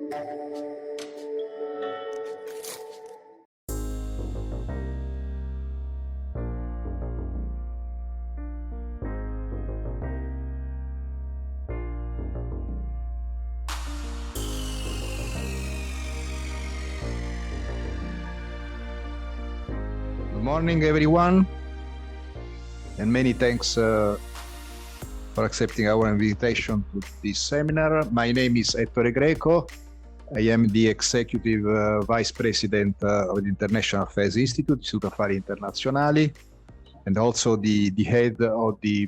Good morning, everyone, and many thanks for accepting our invitation to this seminar. My name is Ettore Greco. I am the Executive Vice President of the International Affairs Institute, Istituto Affari Internazionali, and also the head of the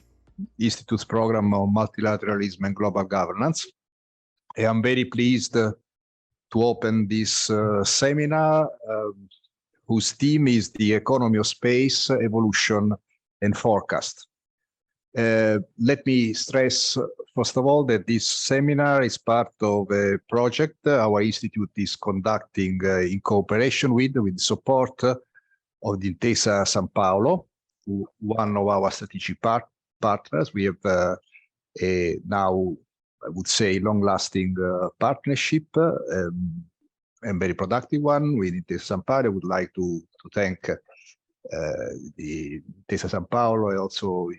Institute's program on multilateralism and global governance. I am very pleased to open this seminar whose theme is the economy of space, evolution and forecast. Let me stress, first of all, that this seminar is part of a project our institute is conducting in cooperation with the support of the Intesa Sanpaolo, one of our strategic partners. We have now, I would say, long-lasting partnership, and very productive one with Intesa Sanpaolo. I would like to thank the Intesa Sanpaolo and also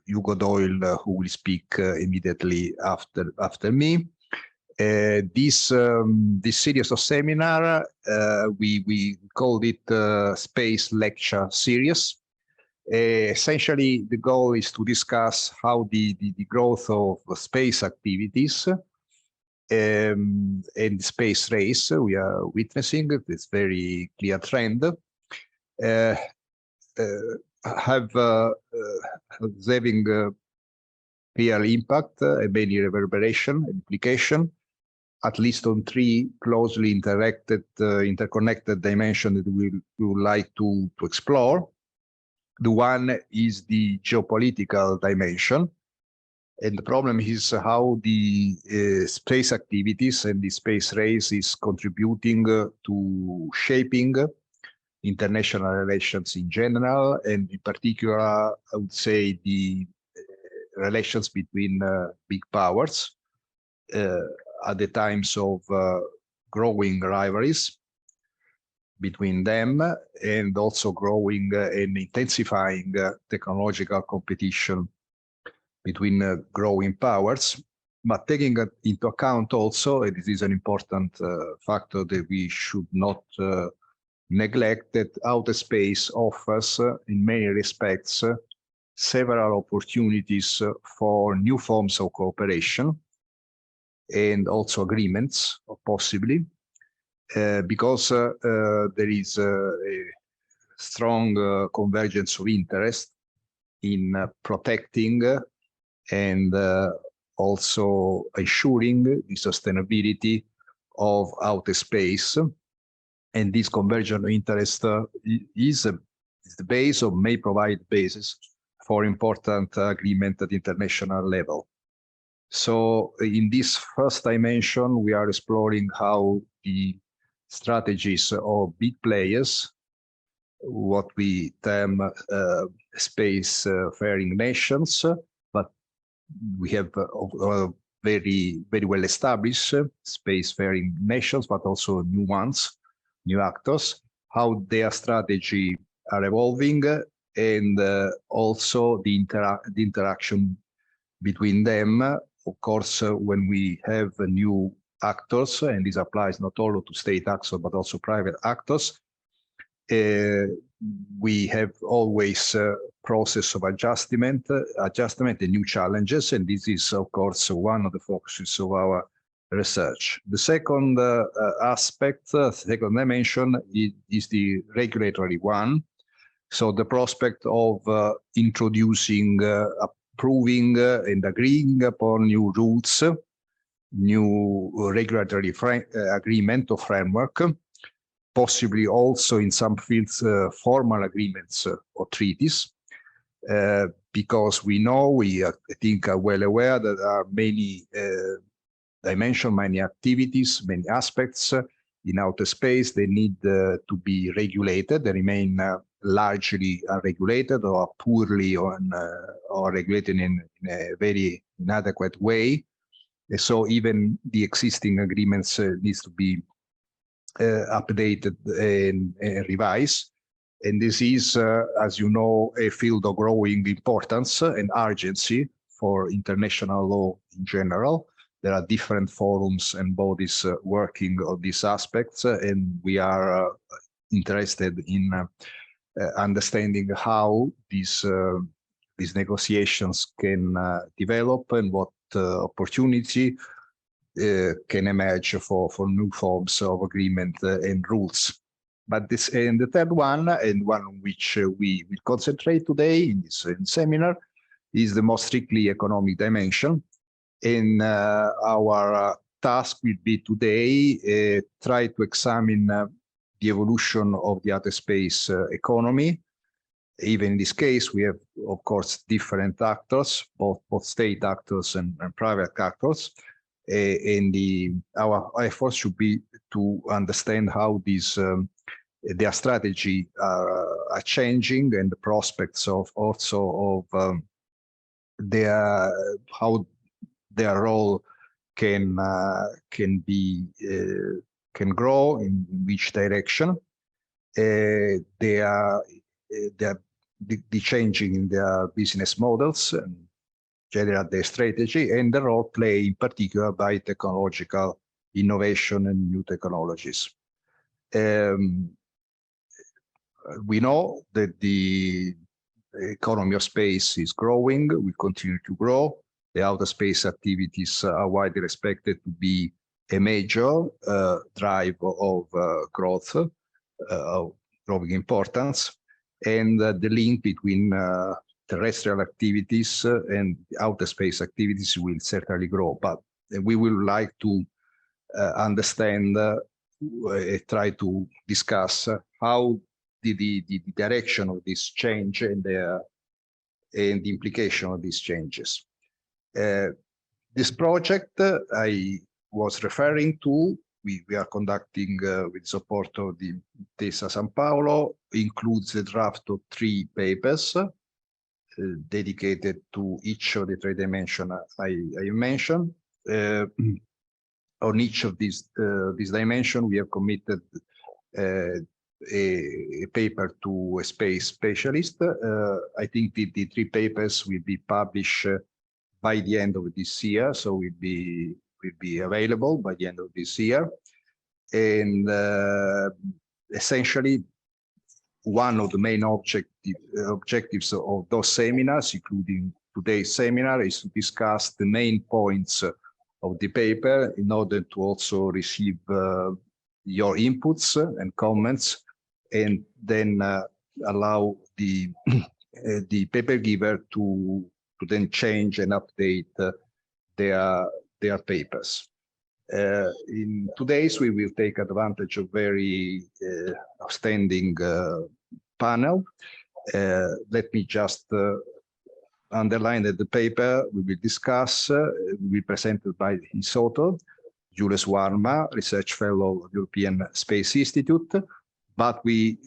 Hugo Doyle, who will speak immediately after me. This series of seminar, we called it Space Lecture Series. Essentially, the goal is to discuss how the growth of space activities and the space race we are witnessing, this very clear trend, having clear impact and many reverberation and implication, at least on three closely interconnected dimensions that we would like to explore. The one is the geopolitical dimension. And the problem is how the space activities and the space race is contributing to shaping international relations in general, and in particular, I would say the relations between big powers at the times of growing rivalries between them, and also growing and intensifying technological competition between growing powers, but taking into account also, and this is an important factor that we should not neglect, that outer space offers, in many respects, several opportunities for new forms of cooperation and also agreements, possibly, because there is a strong convergence of interest in protecting and also ensuring the sustainability of outer space. And this convergent interest is the base, or may provide basis for important agreement at the international level. So in this first dimension, we are exploring how the strategies of big players, what we term spacefaring nations, but we have very well established spacefaring nations, but also new ones, new actors, how their strategy are evolving, and also the interaction between them. Of course, when we have new actors, and this applies not only to state actors, but also private actors, we have always a process of adjustment and new challenges, and this is, of course, one of the focuses of our research. The second aspect, second dimension, is the regulatory one. So the prospect of introducing, approving, and agreeing upon new rules, new regulatory agreement or framework, possibly also in some fields formal agreements or treaties, because we know, I think are well aware that there are many dimensions, many activities, many aspects in outer space. They need to be regulated. They remain largely unregulated or poorly or regulated in a very inadequate way. So even the existing agreements needs to be updated and revised. And this is, as you know, a field of growing importance and urgency for international law in general. There are different forums and bodies working on these aspects, and we are interested in understanding how these negotiations can develop and what opportunity can emerge for new forms of agreement and rules. But this, and the third one, and one on which we will concentrate today in this seminar, is the most strictly economic dimension. And our task will be today try to examine the evolution of the outer space economy. Even in this case, we have, of course, different actors, both state actors and private actors. And our efforts should be to understand how these their strategy are changing, and the prospects of also of how their role can grow, in which direction they are changing in their business models and general their strategy, and the role play in particular by technological innovation and new technologies. We know that the economy of space is growing, will continue to grow. The outer space activities are widely expected to be a major drive of growth, of growing importance, and the link between terrestrial activities and outer space activities will certainly grow. But we will like to understand, try to discuss how the direction of this change and the implication of these changes. This project I was referring to, we are conducting with support of the Intesa Sanpaolo, includes a draft of 3 papers dedicated to each of the 3 dimensions I mentioned. On each of these dimensions, we have committed a paper to a space specialist. I think the 3 papers will be published by the end of this year, so will be available by the end of this year. And essentially, one of the main objectives of those seminars, including today's seminar, is to discuss the main points of the paper in order to also receive your inputs and comments, and then allow the paper giver to then change and update their papers. In today's, we will take advantage of very outstanding panel. Let me just underline that the paper we will discuss will be presented by his author, Jules Varma, Research Fellow of European Space Institute. But we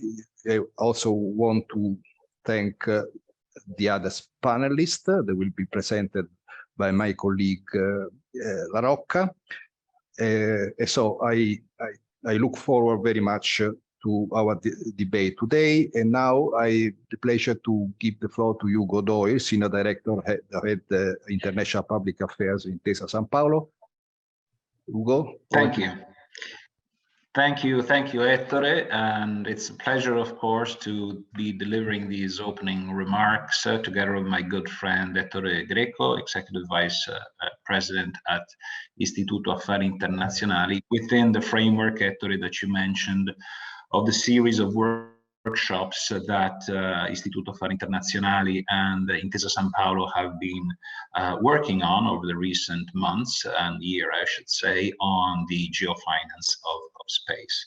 also want to thank the other panelists that will be presented by my colleague La Rocca. So I look forward very much to our debate today. And now I have the pleasure to give the floor to Ugo Doyle, Senior Director, Head International Public Affairs in Intesa Sanpaolo. Ugo. Thank you. Thank you, Ettore, and it's a pleasure, of course, to be delivering these opening remarks together with my good friend Ettore Greco, Executive Vice President at Istituto Affari Internazionali, within the framework, Ettore, that you mentioned, of the series of workshops that Istituto Affari Internazionali and Intesa Sanpaolo have been working on over the recent months and year, I should say, on the Geo-Finance of Space.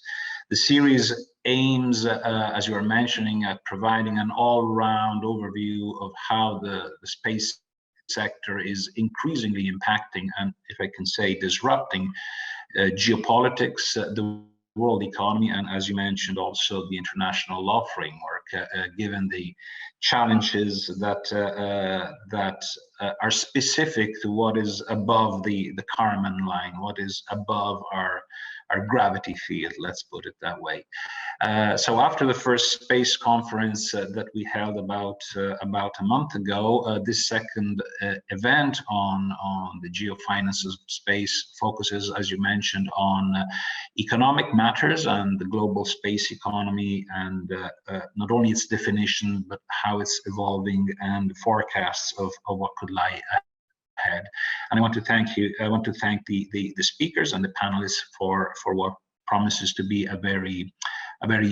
The series aims, as you were mentioning, at providing an all-round overview of how the space sector is increasingly impacting, and if I can say, disrupting geopolitics, the world economy, and as you mentioned, also the international law framework given the challenges that are specific to what is above the Kármán line, what is above our gravity field, let's put it that way. So after the first space conference that we held about a month ago, this second event on the Geo-Finance of Space focuses, as you mentioned, on economic matters and the global space economy, and not only its definition, but how it's evolving and forecasts of what could lie ahead. And I want to thank you. I want to thank the speakers and the panelists for what promises to be a very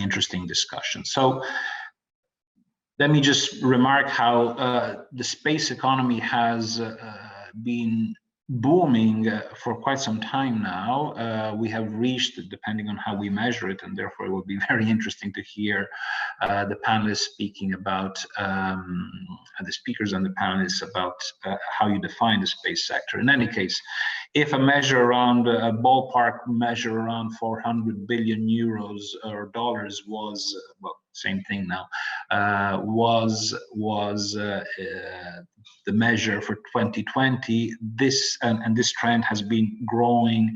interesting discussion. So let me just remark how the space economy has been booming for quite some time now. We have reached, depending on how we measure it, and therefore it will be very interesting to hear the panelists speaking about, the speakers and the panelists about how you define the space sector. In any case, if a measure around, a ballpark measure around 400 billion euros or dollars was, well, same thing now, was the measure for 2020. This and this trend has been growing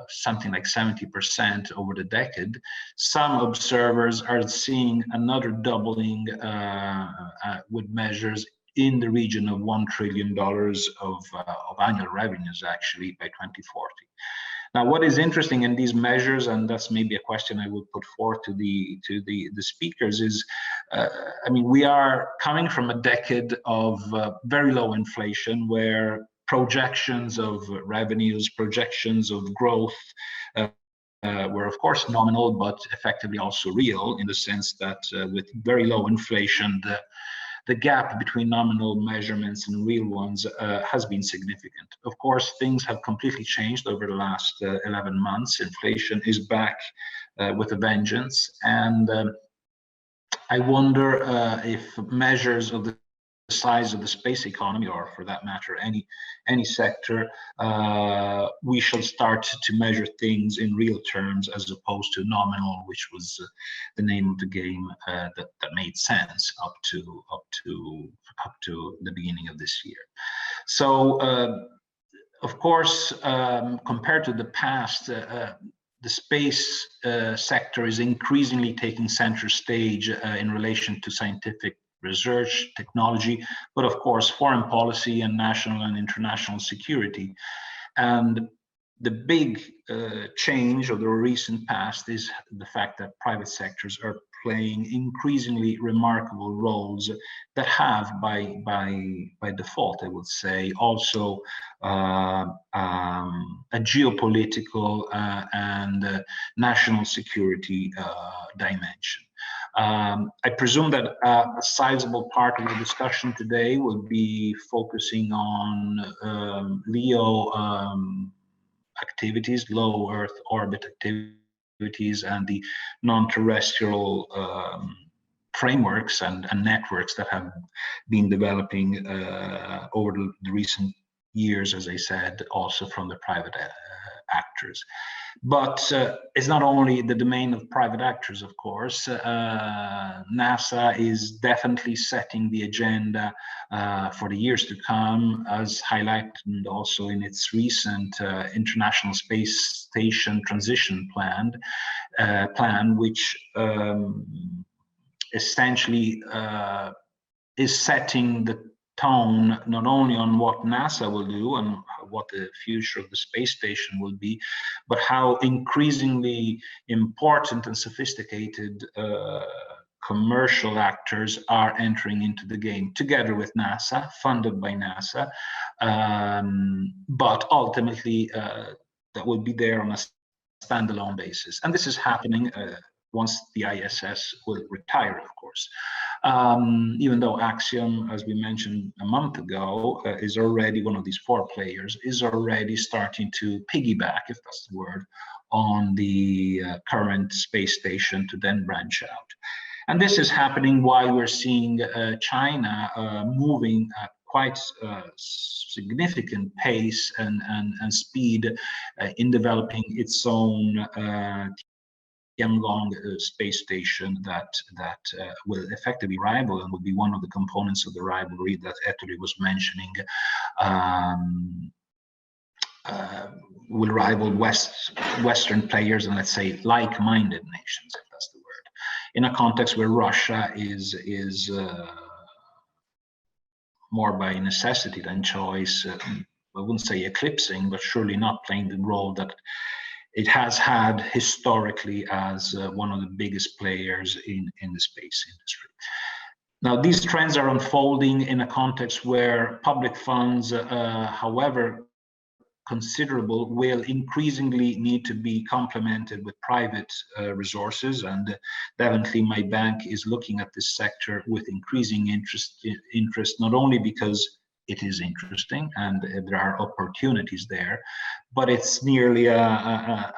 something like 70% over the decade. Some observers are seeing another doubling with measures in the region of $1 trillion of annual revenues, actually, by 2040. Now, what is interesting in these measures, and that's maybe a question I would put forth to the speakers, is, I mean, we are coming from a decade of very low inflation, where projections of revenues, projections of growth were, of course, nominal, but effectively also real, in the sense that with very low inflation, the gap between nominal measurements and real ones has been significant. Of course, things have completely changed over the last 11 months. Inflation is back with a vengeance. And I wonder if measures of the size of the space economy, or for that matter, any sector, we should start to measure things in real terms as opposed to nominal, which was the name of the game that made sense up to the beginning of this year. So, of course, compared to the past, the space sector is increasingly taking center stage in relation to scientific research, technology, but of course, foreign policy and national and international security. And the big change of the recent past is the fact that private sectors are playing increasingly remarkable roles that have, by default, I would say, also a geopolitical and national security dimension. I presume that a sizable part of the discussion today will be focusing on LEO activities, low Earth orbit activities, and the non-terrestrial frameworks and networks that have been developing over the recent years, as I said, also from the private actors. But it's not only the domain of private actors, of course. NASA is definitely setting the agenda for the years to come, as highlighted also in its recent International Space Station Transition Plan, which essentially is setting the tone not only on what NASA will do and what the future of the space station will be, but how increasingly important and sophisticated commercial actors are entering into the game together with NASA, funded by NASA, but ultimately that will be there on a standalone basis. And this is happening once the ISS will retire, of course. Even though Axiom, as we mentioned a month ago, is already one of these four players, is already starting to piggyback, if that's the word, on the current space station to then branch out. And this is happening while we're seeing China moving at quite significant pace and speed in developing its own Tiangong space station that will effectively rival and will be one of the components of the rivalry that Ettore was mentioning. Will rival Western players and, let's say, like-minded nations, if that's the word, in a context where Russia is more by necessity than choice. I wouldn't say eclipsing, but surely not playing the role that it has had historically as one of the biggest players in the space industry. Now, these trends are unfolding in a context where public funds, however considerable, will increasingly need to be complemented with private resources, and definitely my bank is looking at this sector with increasing interest, not only because it is interesting and there are opportunities there, but it's nearly a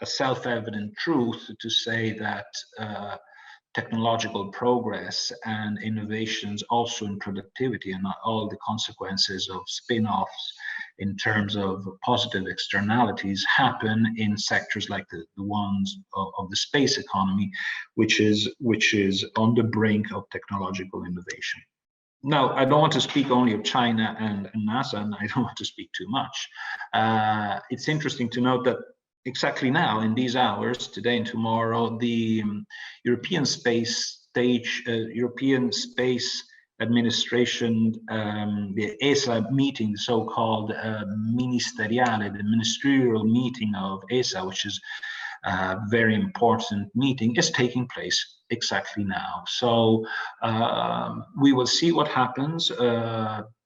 self-evident truth to say that technological progress and innovations also in productivity and all the consequences of spin-offs in terms of positive externalities happen in sectors like the ones of the space economy, which is on the brink of technological innovation. Now, I don't want to speak only of China and NASA, and I don't want to speak too much. It's interesting to note that exactly now, in these hours, today and tomorrow, the European Space Administration, the ESA meeting, the so-called ministeriale, the ministerial meeting of ESA, which is a very important meeting, is taking place exactly now. So we will see what happens.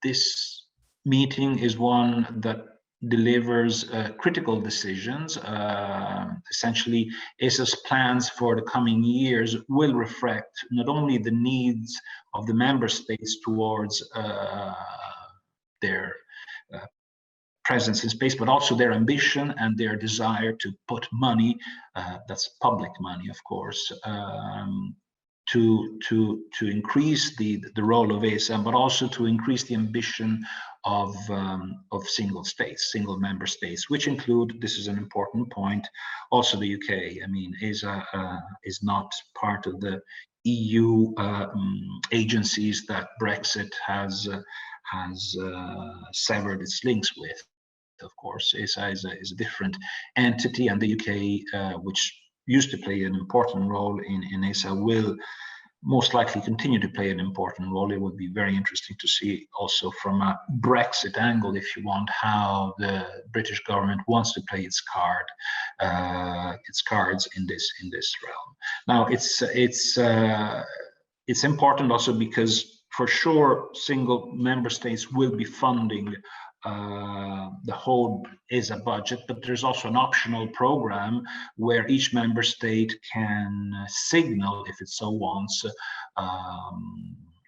This meeting is one that delivers critical decisions. Essentially, ESA's plans for the coming years will reflect not only the needs of the member states towards their presence in space, but also their ambition and their desire to put money, that's public money, of course, to increase the role of ESA, but also to increase the ambition of single member states, which include, this is an important point, also the UK. I mean, ESA is not part of the EU agencies that Brexit has severed its links with. Of course, ESA is a different entity, and the UK, which used to play an important role in ESA, will most likely continue to play an important role. It would be very interesting to see also from a Brexit angle, if you want, how the British government wants to play its cards in this realm. Now, it's important also because for sure single member states will be funding the whole ESA budget, but there's also an optional program where each member state can signal, if it so wants,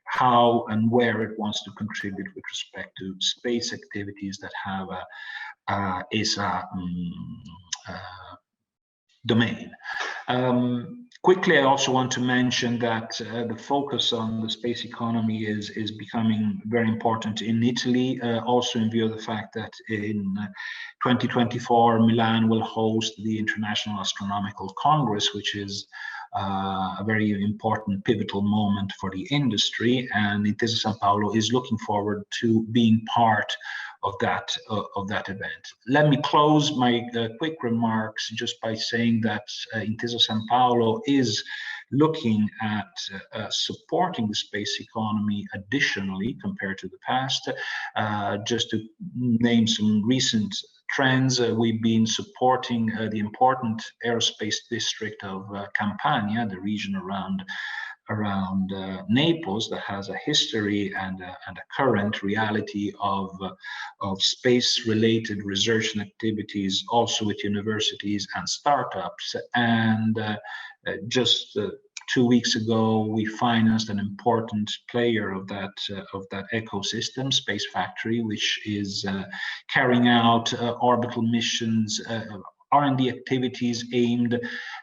how and where it wants to contribute with respect to space activities that have a ESA domain. Quickly, I also want to mention that the focus on the space economy is becoming very important in Italy, also in view of the fact that in 2024, Milan will host the International Astronomical Congress, which is a very important pivotal moment for the industry, and Intesa Sanpaolo is looking forward to being part of that event. Let me close my quick remarks just by saying that Intesa Sanpaolo is looking at supporting the space economy additionally compared to the past. Just to name some recent trends, we've been supporting the important aerospace district of Campania, the region around Naples, that has a history and a current reality of space-related research and activities, also with universities and startups. And just 2 weeks ago, we financed an important player of that ecosystem, Space Factory, which is carrying out orbital missions, R&D activities aimed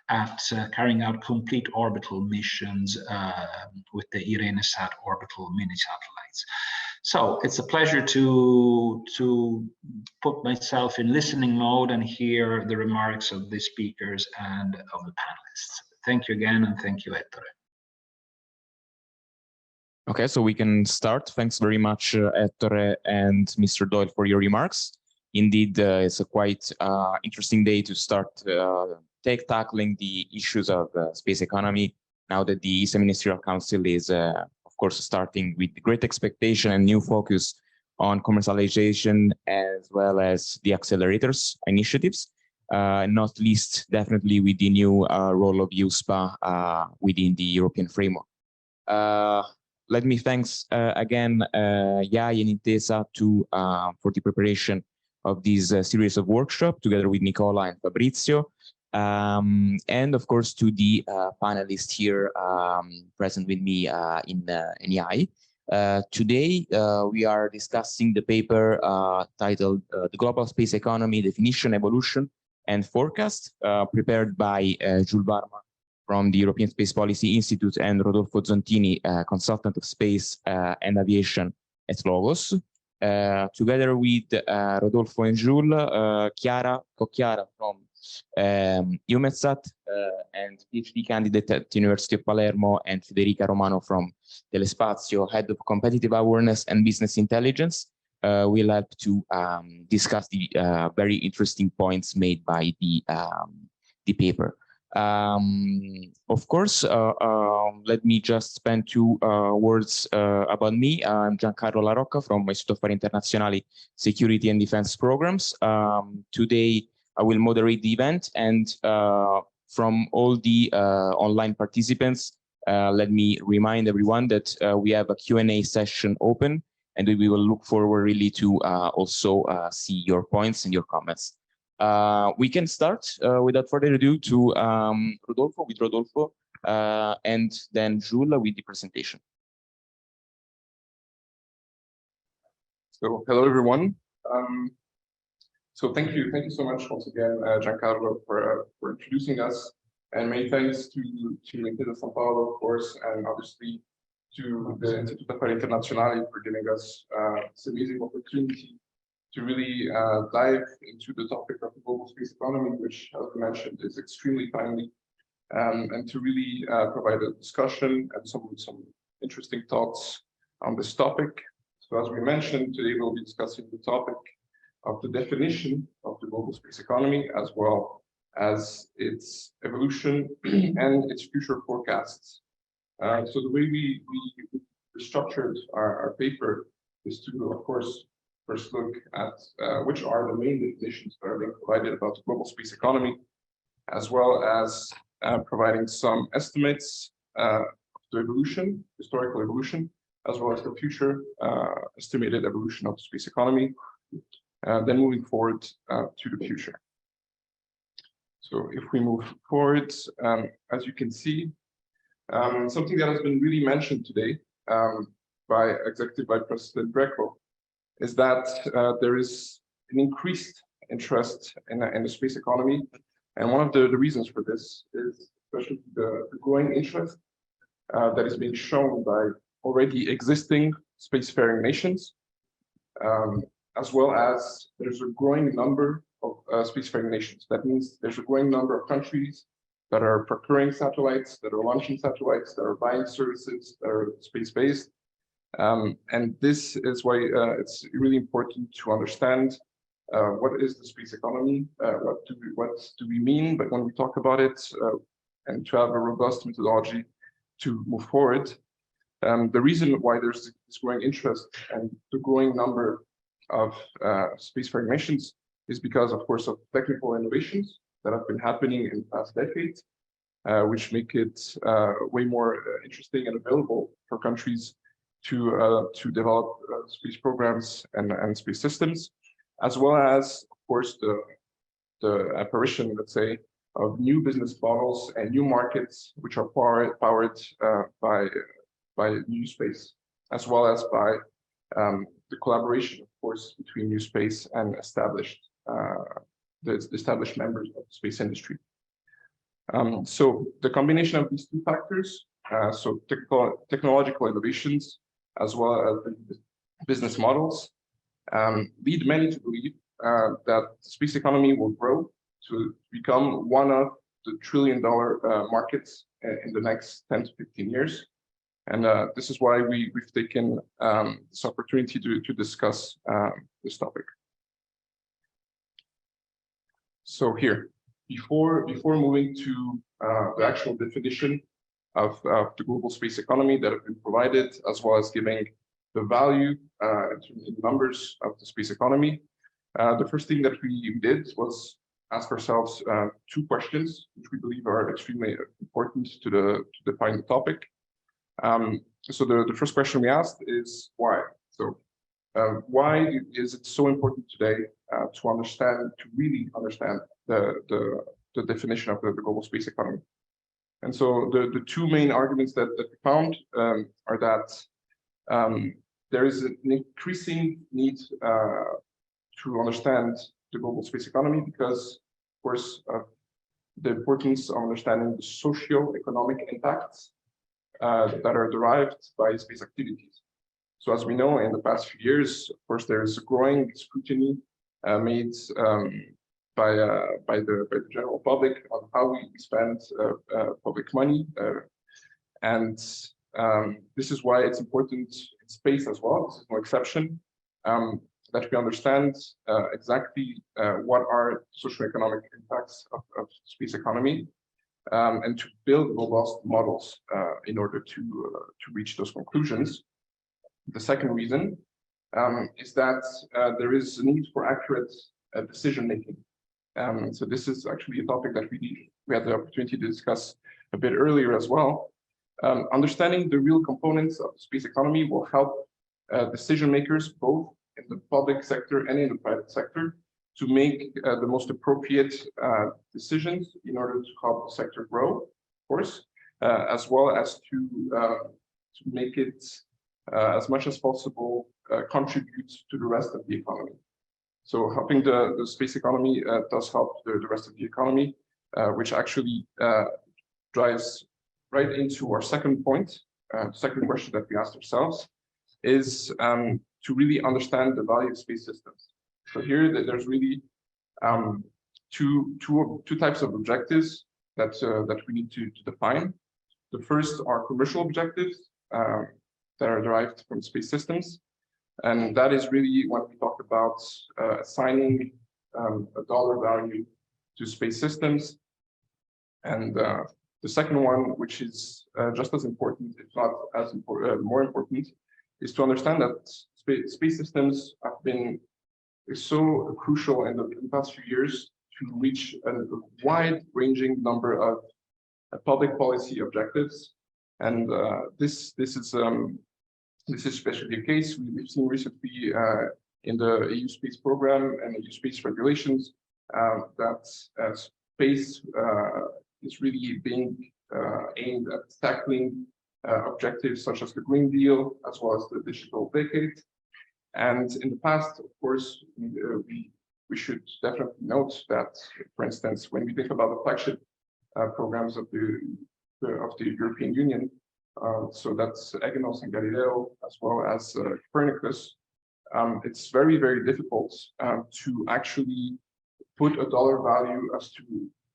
at carrying out complete orbital missions with the IRENESAT orbital mini satellites. So it's a pleasure to put myself in listening mode and hear the remarks of the speakers and of the panelists. Thank you again, and thank you, Ettore. Okay, so we can start. Thanks very much, Ettore and Mr. Doyle, for your remarks. Indeed, it's a quite interesting day to start tackling the issues of space economy, now that the ESA Ministerial Council is, of course, starting with great expectation and new focus on commercialization, as well as the accelerators initiatives, not least definitely with the new role of ESPI within the European framework. Let me thanks again IAI and Intesa for the preparation of this series of workshops together with Nicola and Fabrizio, and of course to the panelists here present with me in IAI. Today we are discussing the paper titled The Global Space Economy, Definition, Evolution and Forecast, prepared by Jules Varma from the European Space Policy Institute and Rodolfo Zontini, consultant of space and aviation at Logos. Together with Rodolfo and Jules, Chiara Cocchiara from EUMETSAT and PhD candidate at the University of Palermo, and Federica Romano from Telespazio, Head of Competitive Awareness and Business Intelligence, will help to discuss the very interesting points made by the paper. Of course, let me just spend two words about me. I'm Giancarlo La Rocca from Istituto Affari Internazionali Security and Defense Programs. Today, I will moderate the event, and from all the online participants, let me remind everyone that we have a Q&A session open, and we will look forward really to also see your points and your comments. We can start without further ado to Rodolfo, and then Jules with the presentation. So hello everyone. So thank you so much once again, Giancarlo, for introducing us, and many thanks to Intesa Sanpaolo, of course, and obviously to the Istituto Affari Internazionali for giving us this amazing opportunity to really dive into the topic of the global space economy, which, as we mentioned, is extremely timely, and to really provide a discussion and some interesting thoughts on this topic. So as we mentioned, today we'll be discussing the topic of the definition of the global space economy, as well as its evolution and its future forecasts. So the way we structured our paper is to, of course, first look at which are the main definitions that are being provided about the global space economy, as well as providing some estimates of the evolution, historical evolution, as well as the future estimated evolution of the space economy, then moving forward to the future. So if we move forward, as you can see, something that has been really mentioned today by Executive Vice President Greco is that there is an increased interest in the space economy. And one of the reasons for this is especially the growing interest that is being shown by already existing spacefaring nations, as well as there's a growing number of spacefaring nations. That means there's a growing number of countries that are procuring satellites, that are launching satellites, that are buying services that are space-based. And this is why it's really important to understand what is the space economy, what do we mean, but when we talk about it, and to have a robust methodology to move forward. The reason why there's this growing interest and the growing number of spacefaring nations is because, of course, of technical innovations that have been happening in the past decades, which make it way more interesting and available for countries to develop space programs and space systems, as well as, of course, the apparition, let's say, of new business models and new markets which are powered by new space, as well as by the collaboration, of course, between new space and the established members of the space industry. So the combination of these two factors, so technological innovations, as well as business models lead many to believe that the space economy will grow to become one of the trillion-dollar markets in the next 10 to 15 years. And this is why we've taken this opportunity to discuss this topic. So here, before moving to the actual definition of the global space economy that have been provided, as well as giving the value in numbers of the space economy, the first thing that we did was ask ourselves two questions, which we believe are extremely important to define the topic. So the first question we asked is why? So why is it so important today to really understand the definition of the global space economy? And so the two main arguments that we found are that there is an increasing need to understand the global space economy because, of course, the importance of understanding the socio-economic impacts that are derived by space activities. So as we know, in the past few years, of course, there is a growing scrutiny made by the general public on how we spend public money. And this is why it's important in space as well, this is no exception, that we understand exactly what are socioeconomic impacts of space economy, and to build robust models in order to reach those conclusions. The second reason is that there is a need for accurate decision making. So this is actually a topic that we had the opportunity to discuss a bit earlier as well. Understanding the real components of the space economy will help decision makers both in the public sector and in the private sector to make the most appropriate decisions in order to help the sector grow, of course, as well as to make it as much as possible contribute to the rest of the economy. So helping the space economy does help the rest of the economy, which actually drives right into our second point. Second question that we asked ourselves is to really understand the value of space systems. So here there's really two types of objectives that we need to define. The first are commercial objectives that are derived from space systems. And that is really when we talk about assigning a dollar value to space systems. And the second one, which is just as important, if not as more important, is to understand that space systems have been so crucial in the past few years to reach a wide-ranging number of public policy objectives. And this is especially the case. We've seen recently in the EU space program and EU space regulations that space is really being aimed at tackling objectives such as the Green Deal, as well as the digital decade. And in the past, of course, we should definitely note that, for instance, when we think about the flagship programs of the European Union, so that's EGNOS and Galileo, as well as Copernicus, it's very, very difficult to actually put a dollar value as to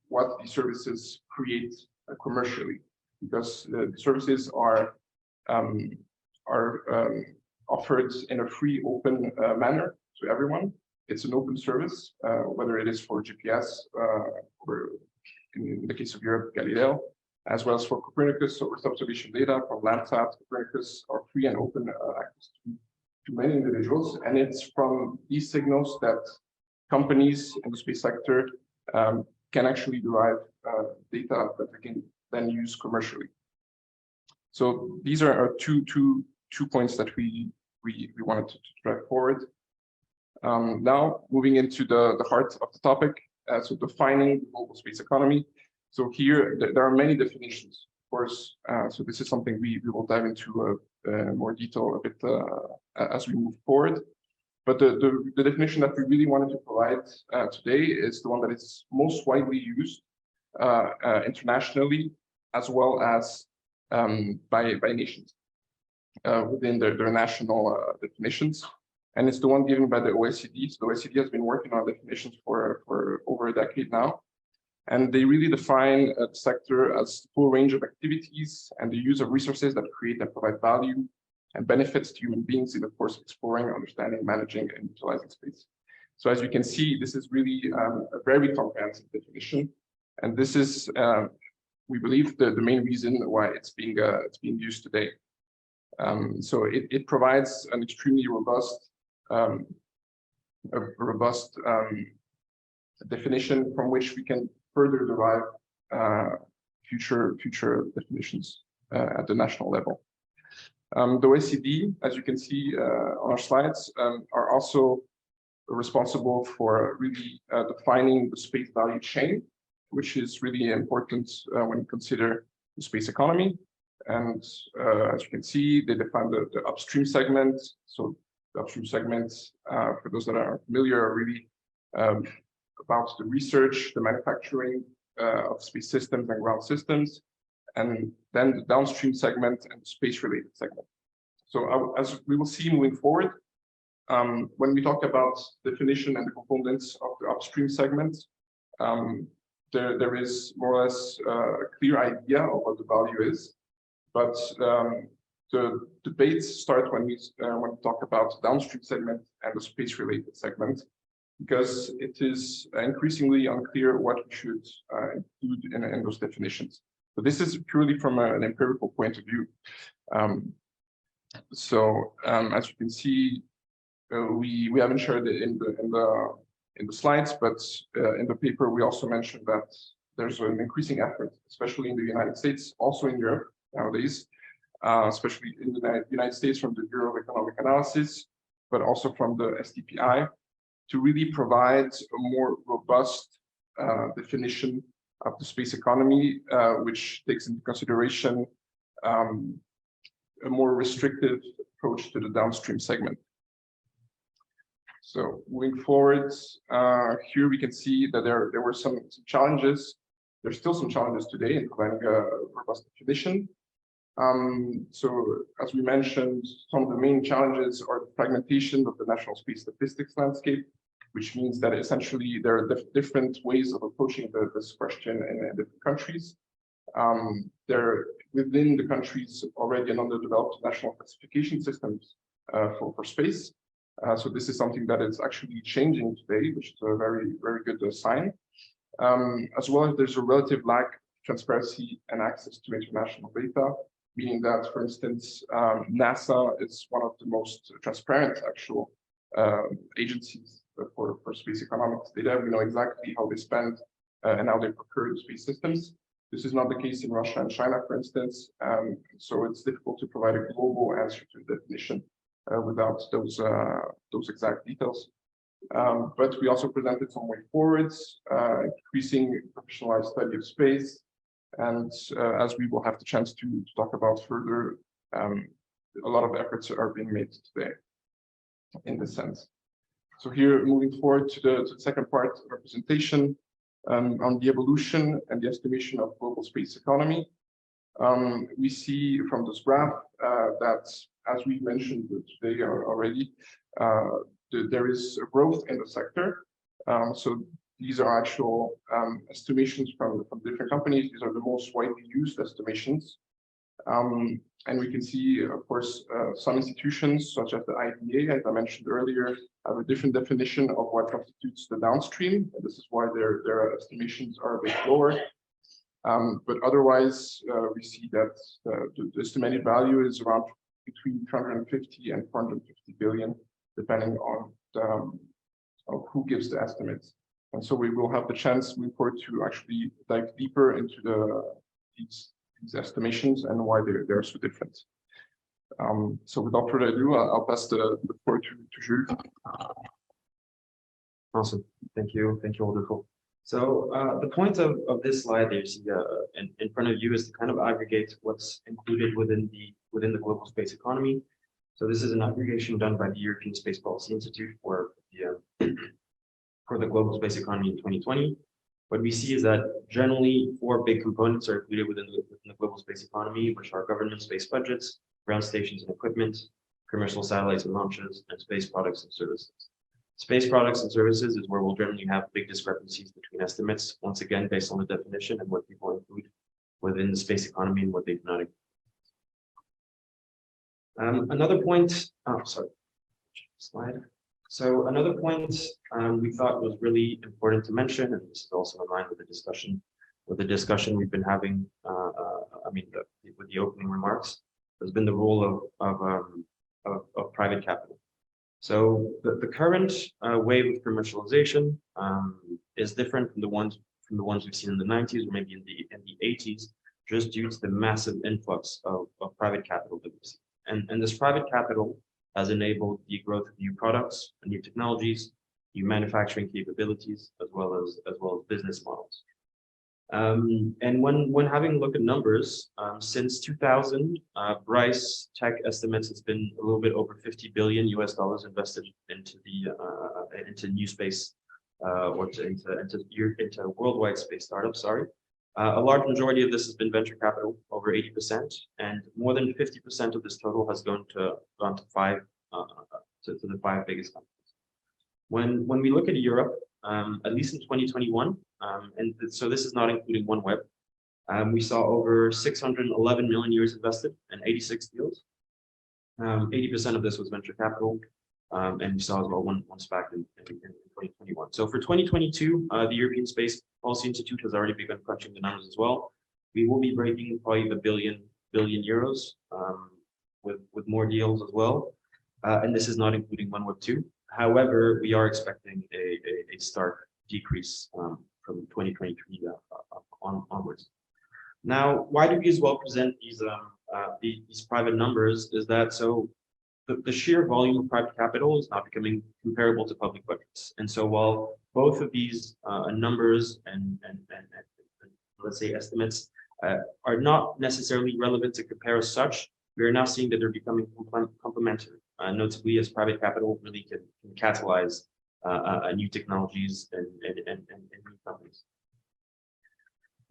what these services create commercially, because the services are offered in a free, open manner to everyone. It's an open service, whether it is for GPS or in the case of Europe, Galileo, as well as for Copernicus. So Earth observation data from Landsat, Copernicus are free and open access to many individuals. And it's from these signals that companies in the space sector can actually derive data that they can then use commercially. So these are our two points that we wanted to drive forward. Now moving into the heart of the topic, so defining the global space economy. So here there are many definitions, of course. So this is something we will dive into more detail a bit as we move forward. But the definition that we really wanted to provide today is the one that is most widely used internationally, as well as by nations. within their national definitions. And it's the one given by the OECD. So the OECD has been working on definitions for over a decade now. And they really define the sector as the full range of activities and the use of resources that create and provide value and benefits to human beings in the course of exploring, understanding, managing, and utilizing space. So as you can see, this is really a very comprehensive definition. And this is, we believe, the main reason why it's being used today. So it provides an extremely robust, definition from which we can further derive future definitions at the national level. The OECD, as you can see on our slides, are also responsible for really defining the space value chain, which is really important when you consider the space economy. And as you can see, they define the upstream segment. So the upstream segment, for those that are familiar, are really about the research, the manufacturing of space systems and ground systems, and then the downstream segment and the space-related segment. So as we will see moving forward, when we talk about definition and the components of the upstream segment, there is more or less a clear idea of what the value is, but the debates start when we talk about the downstream segment and the space-related segment, because it is increasingly unclear what we should include in those definitions. So this is purely from an empirical point of view. As you can see, we haven't shared it in the slides, but in the paper we also mentioned that there's an increasing effort, especially in the United States, also in Europe nowadays, especially in the United States from the Bureau of Economic Analysis, but also from the STPI, to really provide a more robust definition of the space economy, which takes into consideration a more restrictive approach to the downstream segment. So moving forward, here we can see that there were some challenges. There's still some challenges today in providing a robust definition. So as we mentioned, some of the main challenges are the fragmentation of the national space statistics landscape, which means that essentially there are different ways of approaching this question in different countries. There are within the countries already an underdeveloped national classification systems for space. So this is something that is actually changing today, which is a very, very good sign. As well as there's a relative lack of transparency and access to international data, meaning that, for instance, NASA is one of the most transparent actual agencies for space economics data. We know exactly how they spend and how they procure space systems. This is not the case in Russia and China, for instance. So it's difficult to provide a global answer to the definition without those exact details. But we also presented some way forwards, increasing professionalized study of space. And as we will have the chance to talk about further, a lot of efforts are being made today in this sense. So here, moving forward to the second part of our presentation on the evolution and the estimation of global space economy. We see from this graph that, as we mentioned today already, there is a growth in the sector. So these are actual estimations from different companies. These are the most widely used estimations. And we can see, of course, some institutions, such as the IDA, as I mentioned earlier, have a different definition of what constitutes the downstream. And this is why their estimations are a bit lower. But otherwise, we see that the estimated value is around between 350 and 450 billion, depending on who gives the estimates. And so we will have the chance moving forward to actually dive deeper into these estimations and why they're so different. So without further ado, I'll pass the floor to Jules. Awesome. Thank you, Rodolfo. So the point of this slide there you see in front of you is to kind of aggregate what's included within the global space economy. So this is an aggregation done by the European Space Policy Institute for the global space economy in 2020. What we see is that generally 4 big components are included within the global space economy, which are government space budgets, ground stations and equipment, commercial satellites and launches, and space products and services. Space products and services is where we'll generally have big discrepancies between estimates, once again, based on the definition and what people include within the space economy and what they do not include. Another point, slide. So another point we thought was really important to mention, and this is also in line with the discussion we've been having, with the opening remarks, has been the role of private capital. So the current wave of commercialization is different from the ones we've seen in the 90s or maybe in the 80s, just due to the massive influx of private capital that we've seen. And this private capital has enabled the growth of new products and new technologies, new manufacturing capabilities, as well as business models. And when having a look at numbers, since 2000, Bryce Tech estimates it's been a little bit over $50 billion invested into new space into worldwide space startups. A large majority of this has been venture capital, over 80%, and more than 50% of this total has gone to the five biggest companies. When we look at Europe, at least in 2021, and so this is not including OneWeb, we saw over 611 million euros invested in 86 deals. 80% of this was venture capital, and we saw as well one SPAC in 2021. So for 2022, the European Space Policy Institute has already begun crunching the numbers as well. We will be breaking probably the billion euros with more deals as well, and this is not including OneWeb 2. However, we are expecting a stark decrease from 2023 onwards. Now, why do we as well present these private numbers? Is that so? The sheer volume of private capital is not becoming comparable to public budgets, and so while both of these numbers and let's say estimates are not necessarily relevant to compare as such, we are now seeing that they're becoming complementary. Notably, as private capital really can catalyze new technologies and new companies.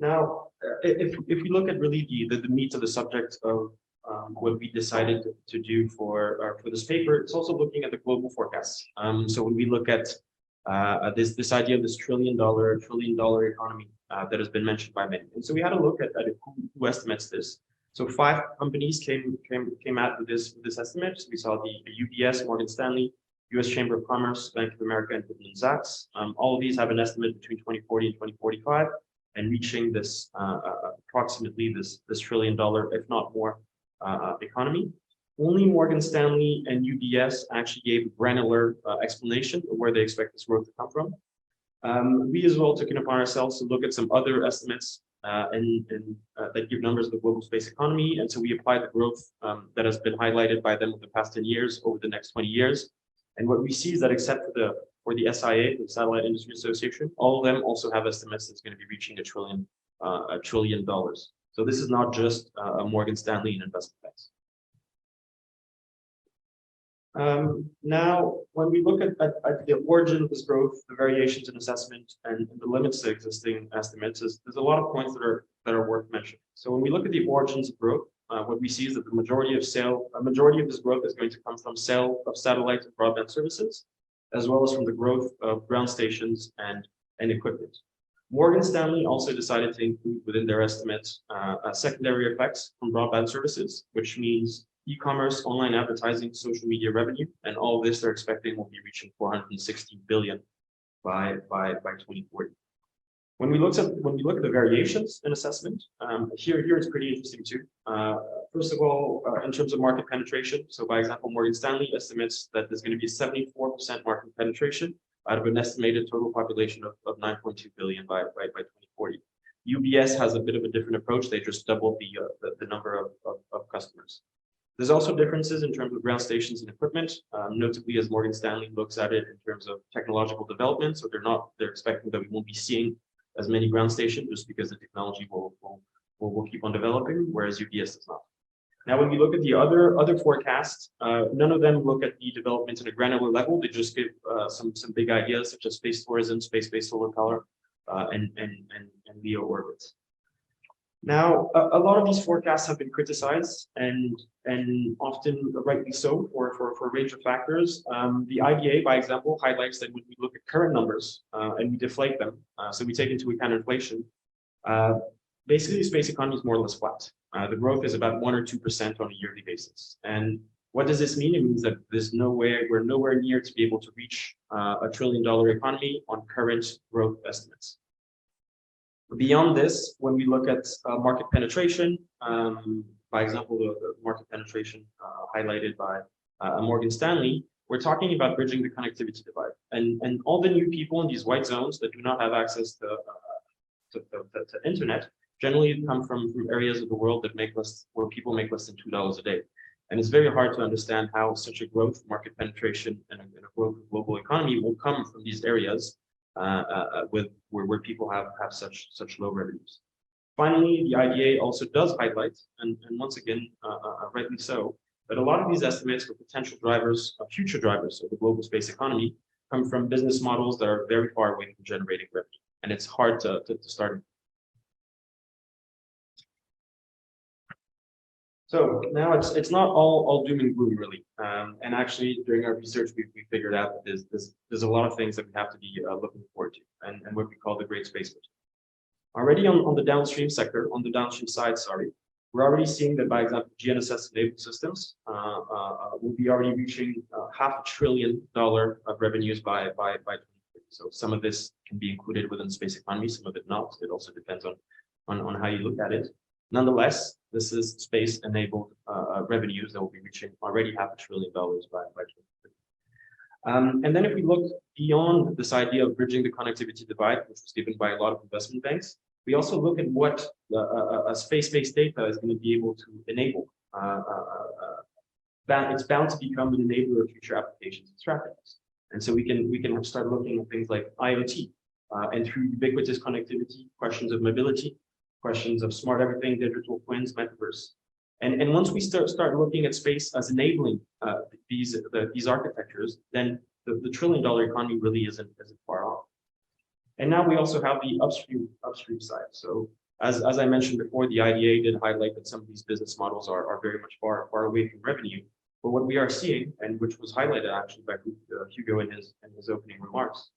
Now, if we look at really the meat of the subject of what we decided to do for this paper, it's also looking at the global forecasts. So when we look at this idea of this trillion dollar economy that has been mentioned by many, and so we had a look at who estimates this. So 5 companies came out with this estimate. So we saw the UBS, Morgan Stanley, U.S. Chamber of Commerce, Bank of America, and Goldman Sachs. All of these have an estimate between 2040 and 2045, and reaching this approximately this trillion dollar, if not more, economy. Only Morgan Stanley and UBS actually gave a granular explanation of where they expect this growth to come from. We as well took it upon ourselves to look at some other estimates that give numbers of the global space economy, and so we applied the growth that has been highlighted by them over the past 10 years over the next 20 years. And what we see is that except for the SIA, the Satellite Industry Association, all of them also have estimates that's going to be reaching $1 trillion. So this is not just a Morgan Stanley and investment banks. Now, when we look at the origin of this growth, the variations in assessment, and the limits to existing estimates, there's a lot of points that are worth mentioning. So when we look at the origins of growth, what we see is that a majority of this growth is going to come from sale of satellite and broadband services, as well as from the growth of ground stations and equipment. Morgan Stanley also decided to include within their estimates secondary effects from broadband services, which means e-commerce, online advertising, social media revenue, and all of this they're expecting will be reaching 460 billion by 2040. When we look at the variations in assessment, here it's pretty interesting too. First of all, in terms of market penetration, so by example, Morgan Stanley estimates that there's going to be 74% market penetration out of an estimated total population of 9.2 billion by 2040. UBS has a bit of a different approach. They just doubled the number of customers. There's also differences in terms of ground stations and equipment, notably as Morgan Stanley looks at it in terms of technological development. So they're expecting that we won't be seeing as many ground stations just because the technology will keep on developing, whereas UBS does not. Now, when we look at the other forecasts, none of them look at the development at a granular level. They just give some big ideas such as space tourism, space-based solar power, and LEO orbits. Now, a lot of these forecasts have been criticized and often rightly so for a range of factors. The IBA, by example, highlights that when we look at current numbers and we deflate them, so we take into account inflation, basically the space economy is more or less flat. The growth is about 1 or 2% on a yearly basis. And what does this mean? It means that we're nowhere near to be able to reach $1 trillion economy on current growth estimates. Beyond this, when we look at market penetration, by example, the market penetration highlighted by Morgan Stanley, we're talking about bridging the connectivity divide. And all the new people in these white zones that do not have access to internet generally come from areas of the world that where people make less than $2 a day. And it's very hard to understand how such a growth, market penetration, and a growth of global economy will come from these areas where people have such low revenues. Finally, the IDA also does highlight, and once again, rightly so, that a lot of these estimates for potential drivers, future drivers of the global space economy, come from business models that are very far away from generating revenue, and it's hard to start. So now it's not all doom and gloom really, and actually during our research we figured out that there's a lot of things that we have to be looking forward to, and what we call the Great Space Mission. Already on the downstream sector, on the downstream side, sorry, we're already seeing that, by example, GNSS enabled systems will be already reaching $500 billion of revenues by 2030. So some of this can be included within the space economy, some of it not. It also depends on how you look at it. Nonetheless, this is space-enabled revenues that will be reaching already $500 billion by 2030. And then if we look beyond this idea of bridging the connectivity divide, which was given by a lot of investment banks, we also look at what a space-based data is going to be able to enable. It's bound to become an enabler of future applications and strategies. And so we can start looking at things like IoT, and through ubiquitous connectivity, questions of mobility, questions of smart everything, digital twins, metaverse. And once we start looking at space as enabling these architectures, then the $1 trillion economy really isn't far off. And now we also have the upstream side. So as I mentioned before, the IDA did highlight that some of these business models are very much far away from revenue. But what we are seeing, and which was highlighted actually by Hugo in his opening remarks,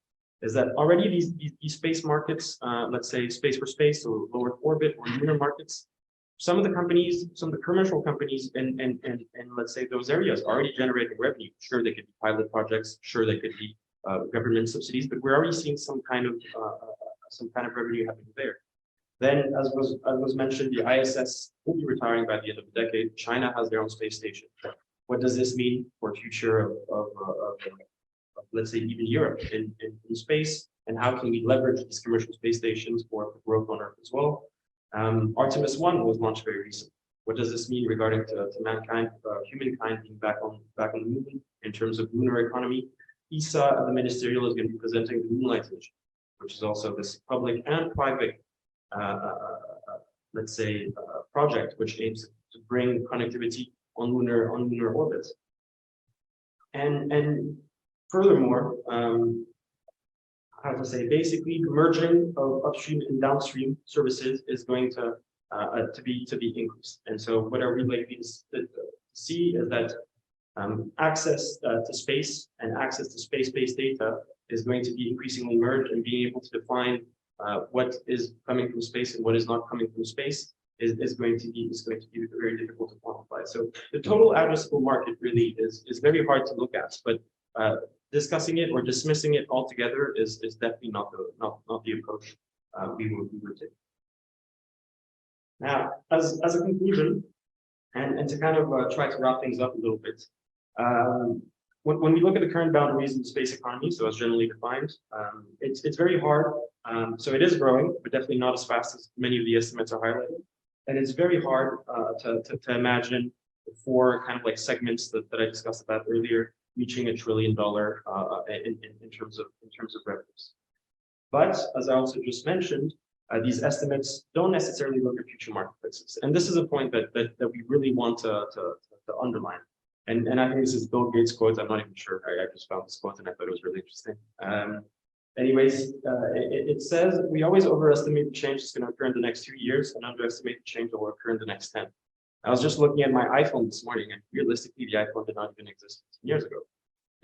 is that already these space markets, let's say space for space or low Earth orbit or lunar markets, some of the companies, some of the commercial companies in let's say those areas are already generating revenue. Sure, they could be pilot projects. Sure, they could be government subsidies, but we're already seeing some kind of revenue happening there. Then, as was mentioned, the ISS will be retiring by the end of the decade. China has their own space station. What does this mean for future of let's say even Europe in space, and how can we leverage these commercial space stations for growth on Earth as well? Artemis 1 was launched very recently. What does this mean regarding to mankind, humankind being back on the moon in terms of lunar economy? ESA at the ministerial is going to be presenting the Moonlight Mission, which is also this public and private, let's say, project which aims to bring connectivity on lunar orbits. And furthermore, how to say, basically the merging of upstream and downstream services is going to be increased. And so what are we likely to see is that access to space and access to space-based data is going to be increasingly merged, and being able to define what is coming from space and what is not coming from space is going to be very difficult to quantify. So the total addressable market really is very hard to look at, but discussing it or dismissing it altogether is definitely not the approach we would take. Now, as a conclusion, and to kind of try to wrap things up a little bit, when we look at the current boundaries in the space economy, so as generally defined, it's very hard. So it is growing, but definitely not as fast as many of the estimates are highlighting. And it's very hard to imagine the four kind of like segments that I discussed about earlier reaching $1 trillion in terms of revenues. But as I also just mentioned, these estimates don't necessarily look at future marketplaces, and this is a point that we really want to underline. And I think this is Bill Gates' quote. I'm not even sure. I just found this quote and I thought it was really interesting. Anyways, it says we always overestimate the change that's going to occur in the next 2 years and underestimate the change that will occur in the next 10. I was just looking at my iPhone this morning, and realistically, the iPhone did not even exist 10 years ago.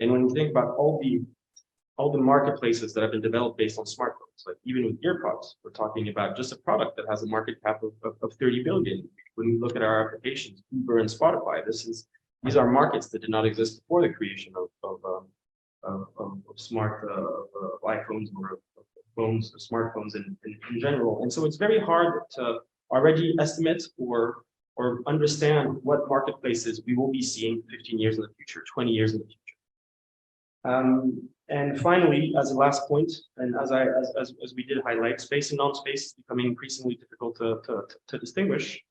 And when you think about all the marketplaces that have been developed based on smartphones, like even with earpods, we're talking about just a product that has a market cap of 30 billion. When we look at our applications, Uber and Spotify, these are markets that did not exist before the creation of iPhones or phones, smartphones in general. And so it's very hard to already estimate or understand what marketplaces we will be seeing 15 years in the future, 20 years in the future. And finally, as a last point, and as we did highlight, space and non-space is becoming increasingly difficult to distinguish.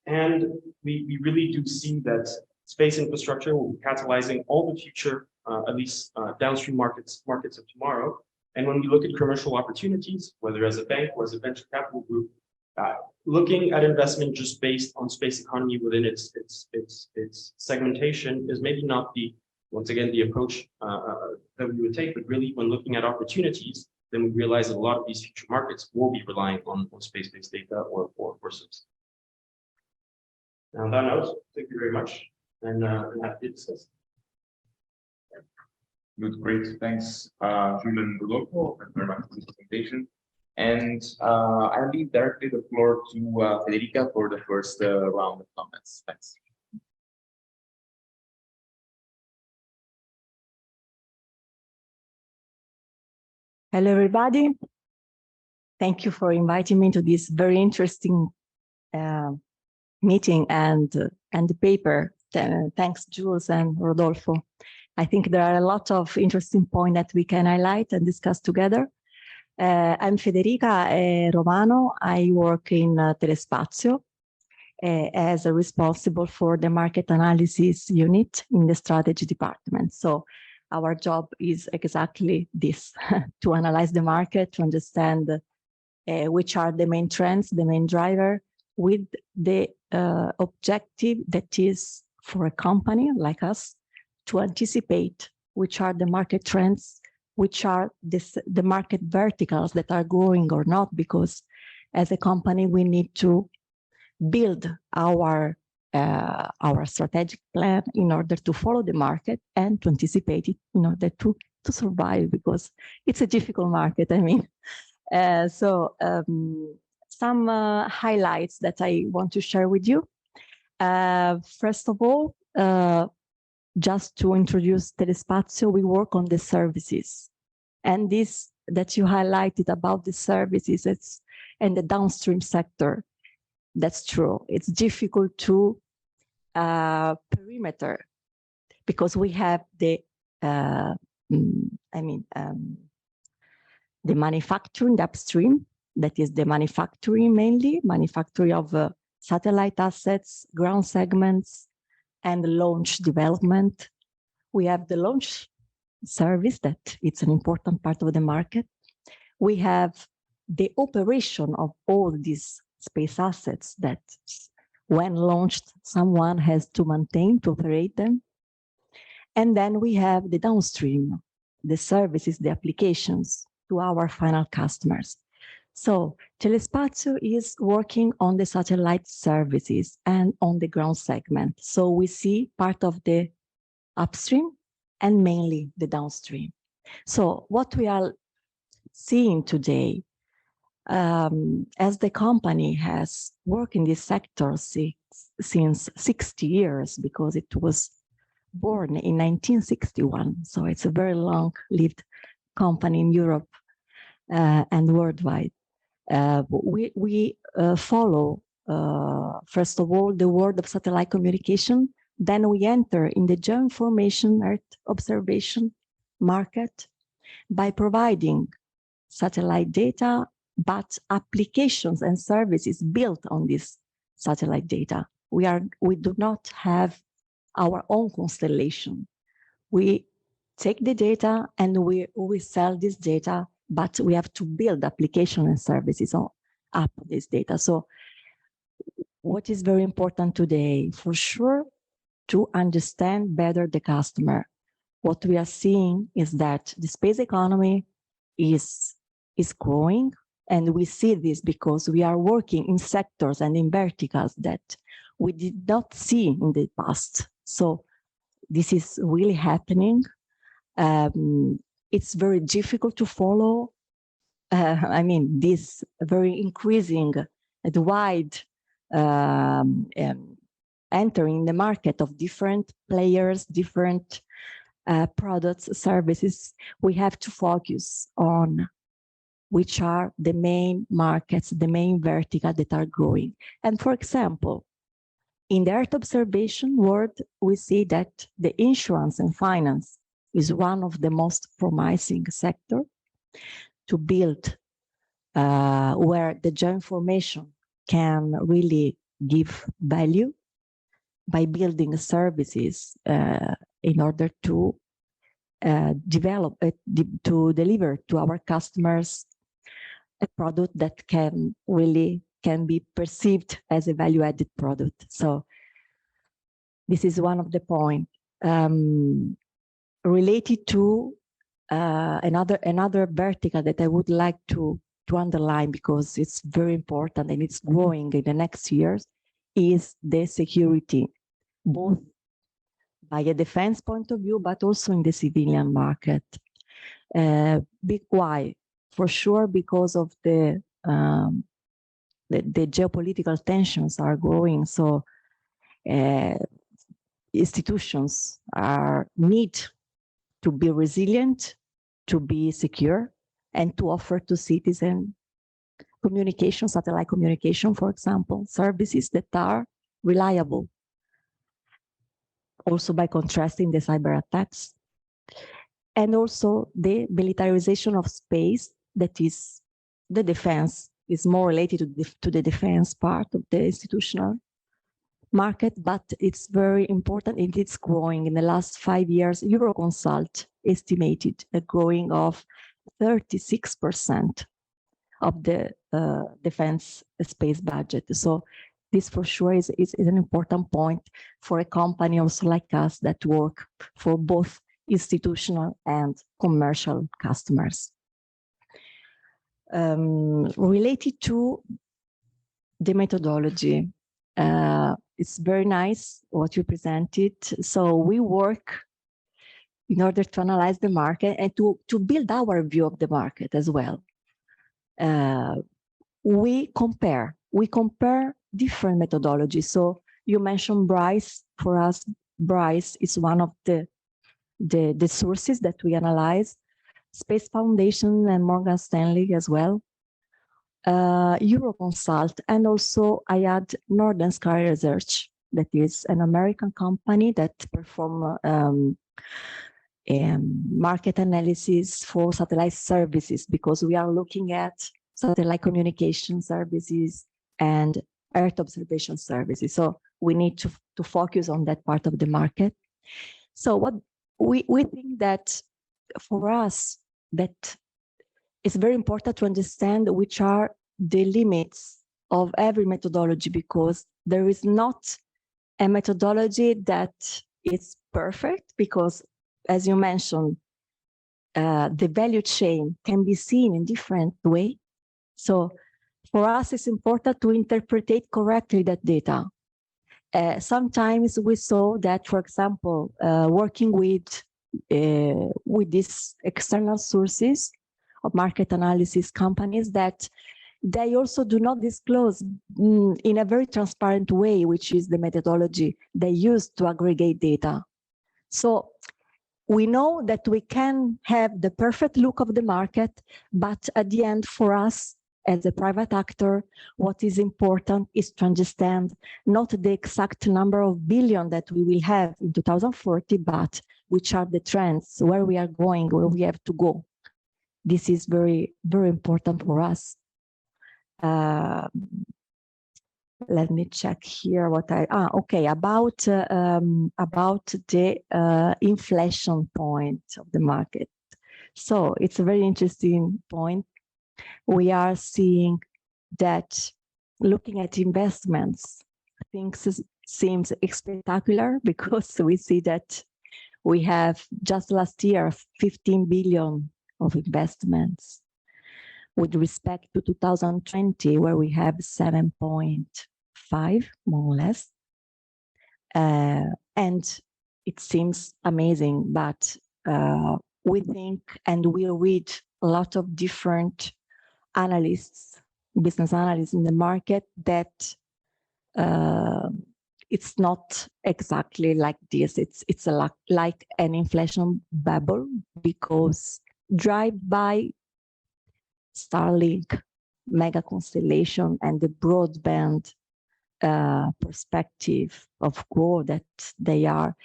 And we really do see that space infrastructure will be catalyzing all the future, at least downstream markets of tomorrow. And when we look at commercial opportunities, whether as a bank or as a venture capital group, looking at investment just based on space economy within its segmentation is maybe not once again the approach that we would take, but really when looking at opportunities, then we realize that a lot of these future markets will be relying on space-based data or services. Now, on that note, thank you very much, and happy to discuss. Good, great. Thanks, Jules and Rodolfo. Thank you very much for this presentation. And I'll leave directly the floor to Federica for the first round of comments. Thanks. Hello, everybody. Thank you for inviting me to this very interesting meeting and the paper. Thanks, Jules and Rodolfo. I think there are a lot of interesting points that we can highlight and discuss together. I'm Federica Romano. I work in Telespazio as a responsible for the market analysis unit in the strategy department. So our job is exactly this, to analyze the market, to understand which are the main trends, the main driver, with the objective that is for a company like us to anticipate which are the market trends, which are the market verticals that are growing or not, because as a company, we need to build our strategic plan in order to follow the market and to anticipate it in order to survive, because it's a difficult market. I mean, some highlights that I want to share with you. First of all, just to introduce Telespazio, we work on the services, and this that you highlighted about the services and the downstream sector. That's true. It's difficult to perimeter because we have the manufacturing, the upstream, that is the manufacturing, mainly manufacturing of satellite assets, ground segments, and launch development. We have the launch service, that it's an important part of the market. We have the operation of all these space assets that when launched, someone has to maintain, to operate them. And then we have the downstream, the services, the applications to our final customers. So Telespazio is working on the satellite services and on the ground segment. So we see part of the upstream and mainly the downstream. So what we are seeing today, as the company has worked in this sector since 60 years, because it was born in 1961. So it's a very long-lived company in Europe and worldwide. We follow, first of all, the world of satellite communication. Then we enter in the geoinformation Earth observation market by providing satellite data, but applications and services built on this satellite data. We do not have our own constellation. We take the data and we sell this data, but we have to build application and services on up this data. So what is very important today, for sure, to understand better the customer. What we are seeing is that the space economy is growing, and we see this because we are working in sectors and in verticals that we did not see in the past. So this is really happening. It's very difficult to follow. I mean, this very increasing and wide entering the market of different players, different products, services. We have to focus on which are the main markets, the main verticals that are growing. And for example, in the Earth observation world, we see that the insurance and finance is one of the most promising sector to build, where the geoinformation can really give value by building services in order to develop, to deliver to our customers a product that can be perceived as a value-added product. So this is one of the points. Related to another vertical that I would like to underline, because it's very important and it's growing in the next years, is the security, both by a defense point of view, but also in the civilian market. Why? For sure, because of the geopolitical tensions are growing. So institutions need to be resilient, to be secure, and to offer to citizens communication, satellite communication, for example, services that are reliable. Also by contrasting the cyber attacks. And also the militarization of space, that is the defense, is more related to the defense part of the institutional market, but it's very important and it's growing. In the last 5 years, Euroconsult estimated a growing of 36% of the defense space budget. So this for sure is an important point for a company also like us that work for both institutional and commercial customers. Related to the methodology, it's very nice what you presented. So we work in order to analyze the market and to build our view of the market as well. We compare different methodologies. So you mentioned BRICE. For us, BRICE is one of the sources that we analyze. Space Foundation and Morgan Stanley as well. Euroconsult, and also I add Northern Sky Research, that is an American company that perform market analysis for satellite services, because we are looking at satellite communication services and Earth observation services. So we need to focus on that part of the market. So what we think that for us, that it's very important to understand which are the limits of every methodology, because there is not a methodology that is perfect, because as you mentioned, the value chain can be seen in different way. So for us, it's important to interpret correctly that data. Sometimes we saw that, for example, working with these external sources of market analysis companies, that they also do not disclose in a very transparent way, which is the methodology they use to aggregate data. So we know that we can have the perfect look of the market, but at the end, for us as a private actor, what is important is to understand not the exact number of billion that we will have in 2040, but which are the trends, where we are going, where we have to go. This is very, very important for us. Let me check here what okay, about the inflation point of the market. So it's a very interesting point. We are seeing that looking at investments, things seems spectacular, because we see that we have just last year 15 billion of investments with respect to 2020, where we have 7.5, more or less. And it seems amazing, but we think, and we read a lot of different analysts, business analysts in the market, that it's not exactly like this. It's like an inflation bubble, because driven by Starlink, mega constellation, and the broadband perspective of growth that they are,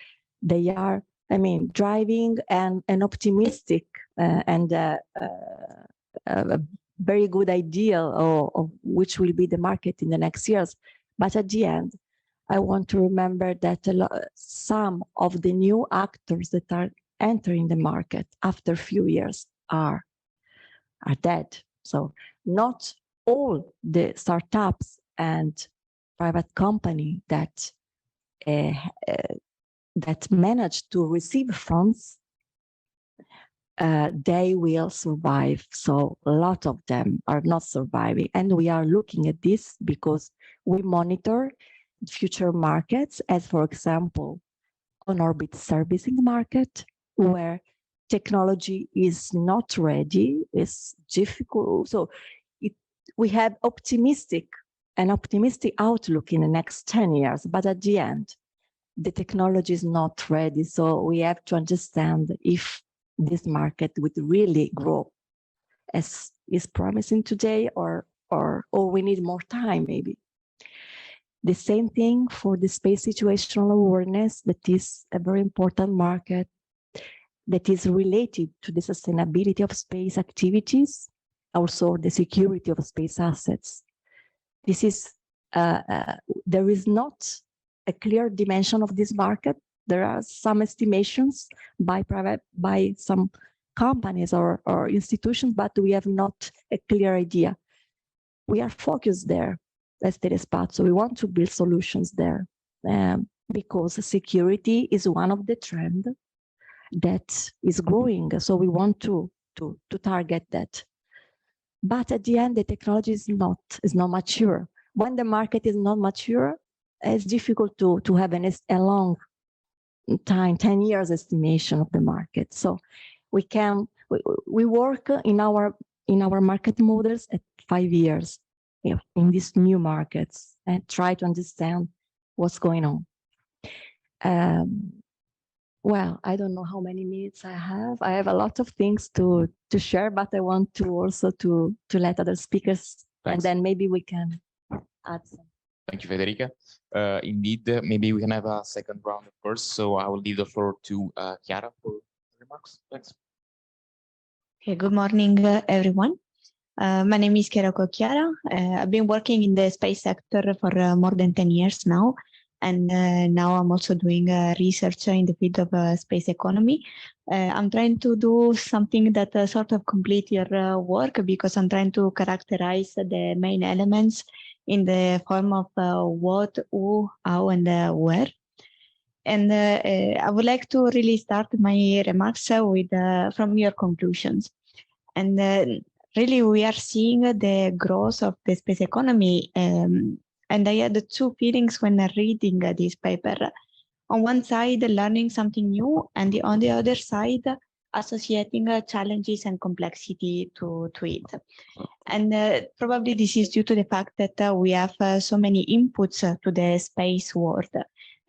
I mean, driving an optimistic and a very good idea of which will be the market in the next years. But at the end, I want to remember that some of the new actors that are entering the market after a few years are dead. So not all the startups and private company that managed to receive funds, they will survive. So a lot of them are not surviving. And we are looking at this because we monitor future markets, as for example, on-orbit servicing market, where technology is not ready, is difficult. So we have an optimistic outlook in the next 10 years, but at the end, the technology is not ready. So we have to understand if this market would really grow as is promising today, or we need more time, maybe. The same thing for the space situational awareness, that is a very important market that is related to the sustainability of space activities, also the security of space assets. This is, there is not a clear dimension of this market. There are some estimations by some companies or institutions, but we have not a clear idea. We are focused there as Telespat, so we want to build solutions there because security is one of the trends that is growing. So we want to target that. But at the end, the technology is not mature. When the market is not mature, it's difficult to have a long time, 10 years estimation of the market. So we work in our market models at 5 years in these new markets and try to understand what's going on. Well, I don't know how many minutes I have. I have a lot of things to share, but I want to also to let other speakers, and then maybe we can add some. Thank you, Federica. Indeed, maybe we can have a second round, of course. So I will leave the floor to Chiara for remarks. Thanks. Okay, good morning, everyone. My name is Chiara Cocchiara. I've been working in the space sector for more than 10 years now. And now I'm also doing research in the field of space economy. I'm trying to do something that sort of complete your work, because I'm trying to characterize the main elements in the form of what, who, how, and where. And I would like to really start my remarks with from your conclusions. And really, we are seeing the growth of the space economy. And I had two feelings when reading this paper. On one side, learning something new, and on the other side, associating challenges and complexity to it. And probably this is due to the fact that we have so many inputs to the space world.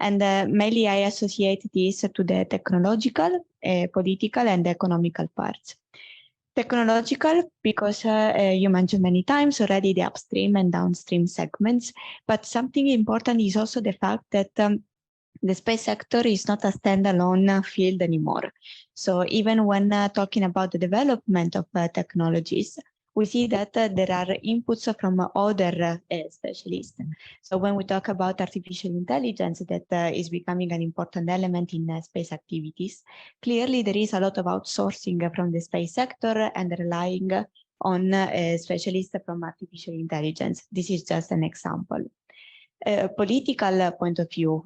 And mainly I associate this to the technological, political, and economical parts. Technological, because you mentioned many times already the upstream and downstream segments, but something important is also the fact that the space sector is not a standalone field anymore. So even when talking about the development of technologies, we see that there are inputs from other specialists. So when we talk about artificial intelligence, that is becoming an important element in space activities, clearly there is a lot of outsourcing from the space sector and relying on specialists from artificial intelligence. This is just an example. Political point of view,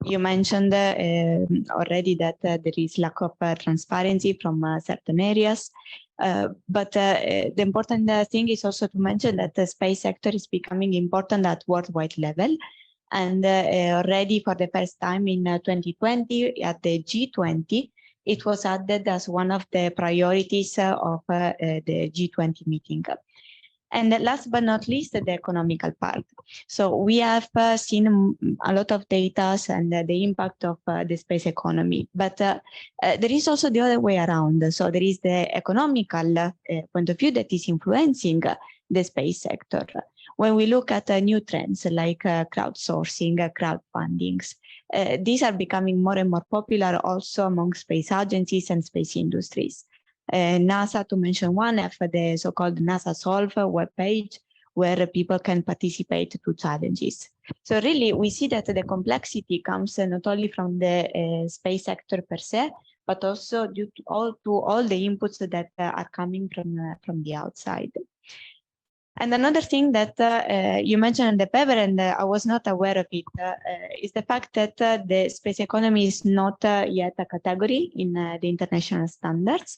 you mentioned already that there is lack of transparency from certain areas. But the important thing is also to mention that the space sector is becoming important at worldwide level. And already for the first time in 2020 at the G20, it was added as one of the priorities of the G20 meeting. And last but not least, the economical part. So we have seen a lot of data and the impact of the space economy, but there is also the other way around. So there is the economical point of view that is influencing the space sector. When we look at new trends like crowdsourcing, crowdfundings, these are becoming more and more popular also among space agencies and space industries. NASA, to mention one, have the so-called NASA Solve webpage, where people can participate to challenges. So really, we see that the complexity comes not only from the space sector per se, but also due to all the inputs that are coming from the outside. And another thing that you mentioned in the paper, and I was not aware of it, is the fact that the space economy is not yet a category in the international standards.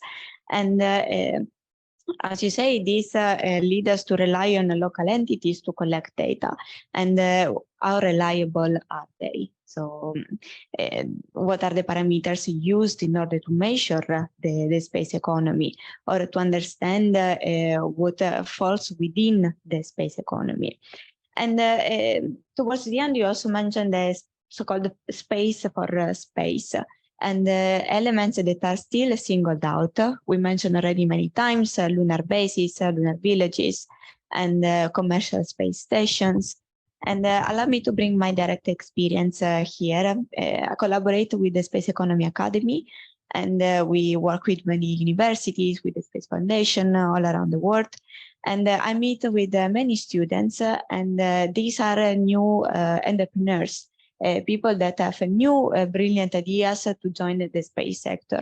And as you say, this leads us to rely on local entities to collect data. And how reliable are they? So what are the parameters used in order to measure the space economy, or to understand what falls within the space economy? And towards the end, you also mentioned the so-called space for space, and elements that are still singled out. We mentioned already many times lunar bases, lunar villages, and commercial space stations. And allow me to bring my direct experience here. I collaborate with the Space Economy Academy, and we work with many universities, with the Space Foundation all around the world. And I meet with many students, and these are new entrepreneurs, people that have new brilliant ideas to join the space sector.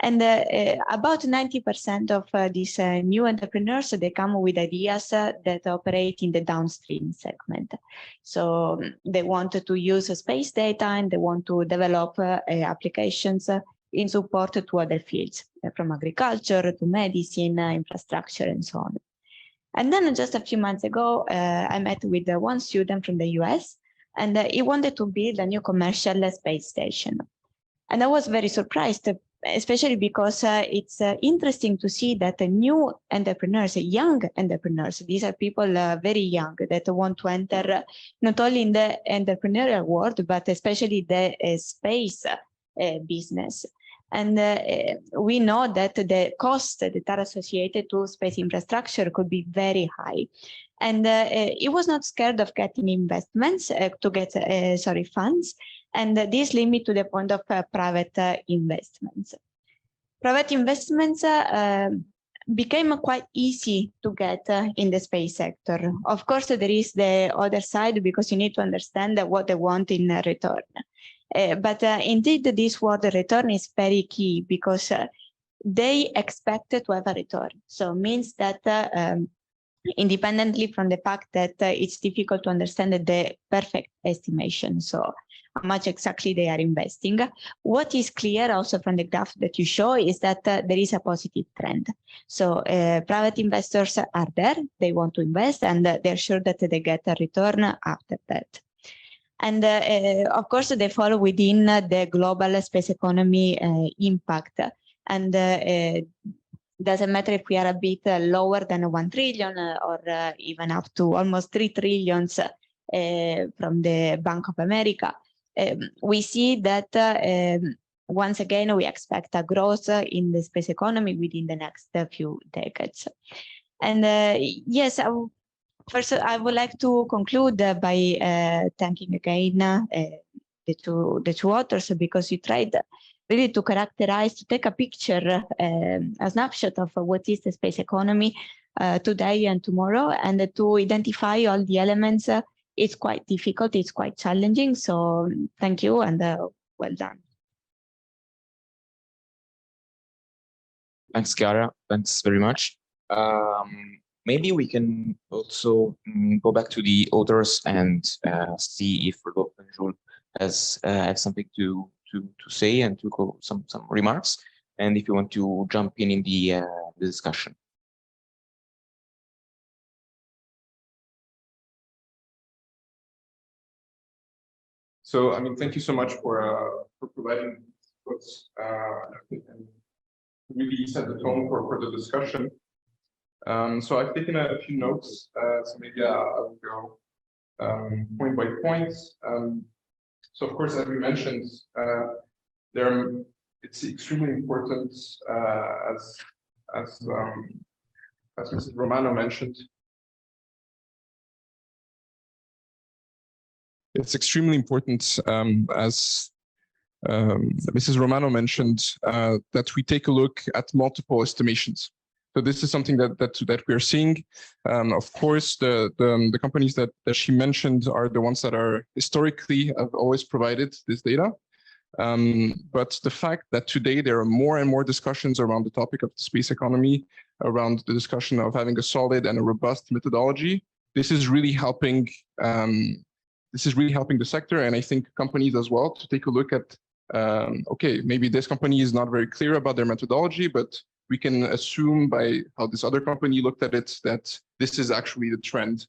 And about 90% of these new entrepreneurs, they come with ideas that operate in the downstream segment. So they want to use space data, and they want to develop applications in support to other fields, from agriculture to medicine, infrastructure, and so on. And then just a few months ago, I met with one student from the US, and he wanted to build a new commercial space station. And I was very surprised, especially because it's interesting to see that the new entrepreneurs, young entrepreneurs, these are people very young that want to enter not only in the entrepreneurial world, but especially the space business. And we know that the costs that are associated to space infrastructure could be very high. And he was not scared of getting investments to get funds. And this leads me to the point of private investments. Private investments became quite easy to get in the space sector. Of course, there is the other side, because you need to understand what they want in return. But indeed, this word return is very key, because they expect to have a return. So it means that independently from the fact that it's difficult to understand the perfect estimation, so how much exactly they are investing, what is clear also from the graph that you show is that there is a positive trend. So private investors are there, they want to invest, and they're sure that they get a return after that. And of course, they fall within the global space economy impact. And doesn't matter if we are a bit lower than 1 trillion or even up to almost 3 trillions from the Bank of America. We see that once again, we expect a growth in the space economy within the next few decades. And yes, first, I would like to conclude by thanking again the two authors, because you tried really to characterize, to take a picture, a snapshot of what is the space economy today and tomorrow, and to identify all the elements. It's quite difficult, it's quite challenging. So thank you, and well done. Thanks, Chiara. Thanks very much. Maybe we can also go back to the authors and see if Rodolfo and Jules has something to say and to go some remarks, and if you want to jump in the discussion. So, I mean, thank you so much for providing inputs and really set the tone for the discussion. So I've taken a few notes, so maybe I will go point by point. So of course, as we mentioned, it's extremely important, as Mrs. Romano mentioned. It's extremely important, as Mrs. Romano mentioned, that we take a look at multiple estimations. So this is something that we are seeing. Of course, the companies that she mentioned are the ones that are historically have always provided this data. But the fact that today there are more and more discussions around the topic of the space economy, around the discussion of having a solid and a robust methodology, this is really helping. This is really helping the sector, and I think companies as well, to take a look at, okay, maybe this company is not very clear about their methodology, but we can assume by how this other company looked at it that this is actually the trend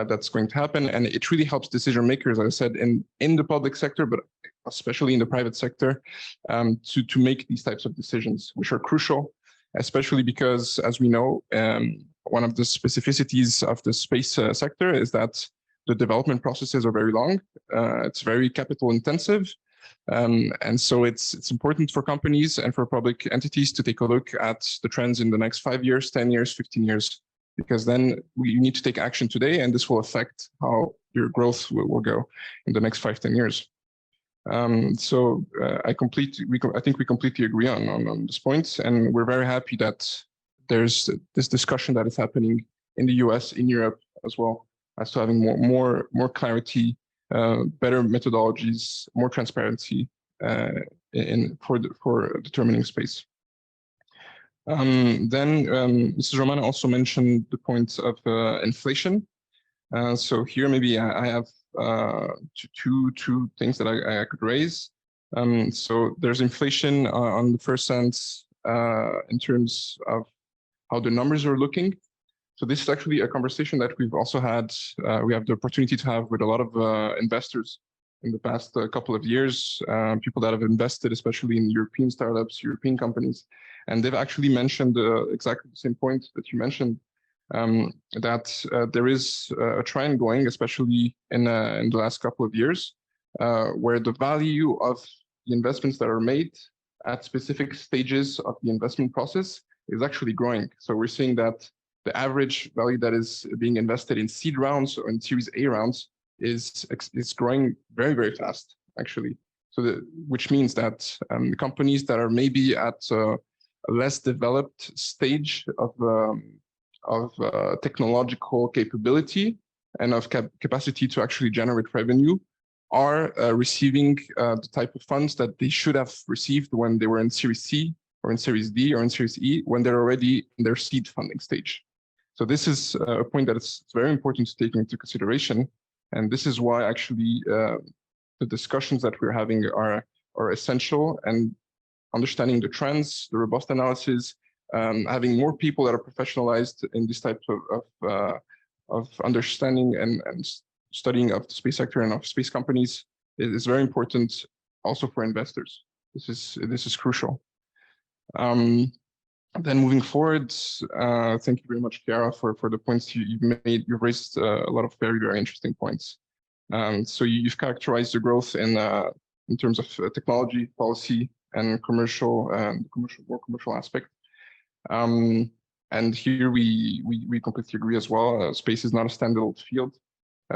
that's going to happen. And it really helps decision makers, as I said, in the public sector, but especially in the private sector, to make these types of decisions, which are crucial, especially because, as we know, one of the specificities of the space sector is that the development processes are very long. It's very capital intensive. And so it's important for companies and for public entities to take a look at the trends in the next 5 years, 10 years, 15 years, because then we need to take action today, and this will affect how your growth will go in the next 5-10 years. I think we completely agree on this point, and we're very happy that there's this discussion that is happening in the US, in Europe as well, as to having more clarity, better methodologies, more transparency for determining space. Then Mrs. Romano also mentioned the point of inflation. So here maybe I have two things that I could raise. So there's inflation on the first sense in terms of how the numbers are looking. So this is actually a conversation that we've also had, we have the opportunity to have with a lot of investors in the past couple of years, people that have invested, especially in European startups, European companies. And they've actually mentioned exactly the same point that you mentioned, that there is a trend going, especially in the last couple of years, where the value of the investments that are made at specific stages of the investment process is actually growing. So we're seeing that the average value that is being invested in seed rounds or in Series A rounds is growing very, very fast, actually. So which means that companies that are maybe at a less developed stage of technological capability and of capacity to actually generate revenue are receiving the type of funds that they should have received when they were in Series C or in Series D or in Series E, when they're already in their seed funding stage. So this is a point that it's very important to take into consideration. And this is why actually the discussions that we're having are essential, and understanding the trends, the robust analysis, having more people that are professionalized in this type of understanding and studying of the space sector and of space companies is very important also for investors. This is crucial. Then moving forward, thank you very much, Chiara, for the points you've made. You've raised a lot of very, very interesting points. So you've characterized the growth in terms of technology, policy, and more commercial aspect. And here we completely agree as well. Space is not a standalone field.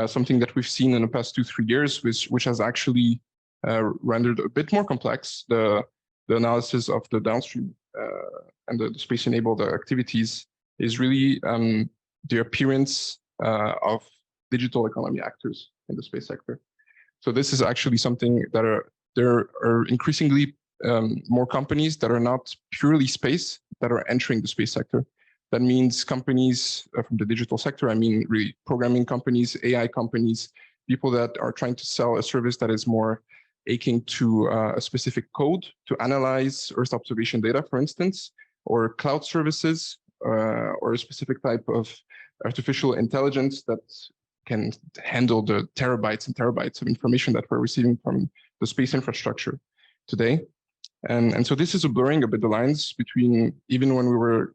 Something that we've seen in the past 2-3 years, which has actually rendered a bit more complex the analysis of the downstream and the space-enabled activities, is really the appearance of digital economy actors in the space sector. So this is actually something that there are increasingly more companies that are not purely space that are entering the space sector. That means companies from the digital sector, I mean really programming companies, AI companies, people that are trying to sell a service that is more akin to a specific code to analyze Earth observation data, for instance, or cloud services, or a specific type of artificial intelligence that can handle the terabytes and terabytes of information that we're receiving from the space infrastructure today. And so this is blurring a bit the lines between, even when we were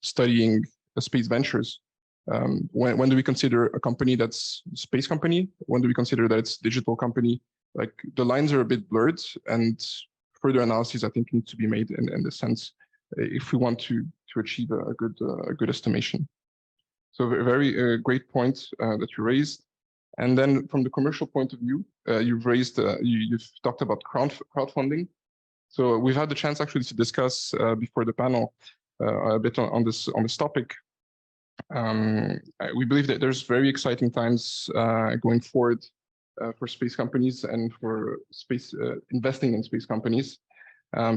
studying space ventures, when do we consider a company that's a space company? When do we consider that it's a digital company? Like the lines are a bit blurred, and further analysis I think needs to be made in this sense if we want to achieve a good estimation. So a very great point that you raised. And then from the commercial point of view, you've talked about crowdfunding. So we've had the chance actually to discuss before the panel a bit on this topic. We believe that there's very exciting times going forward for space companies and for space investing in space companies,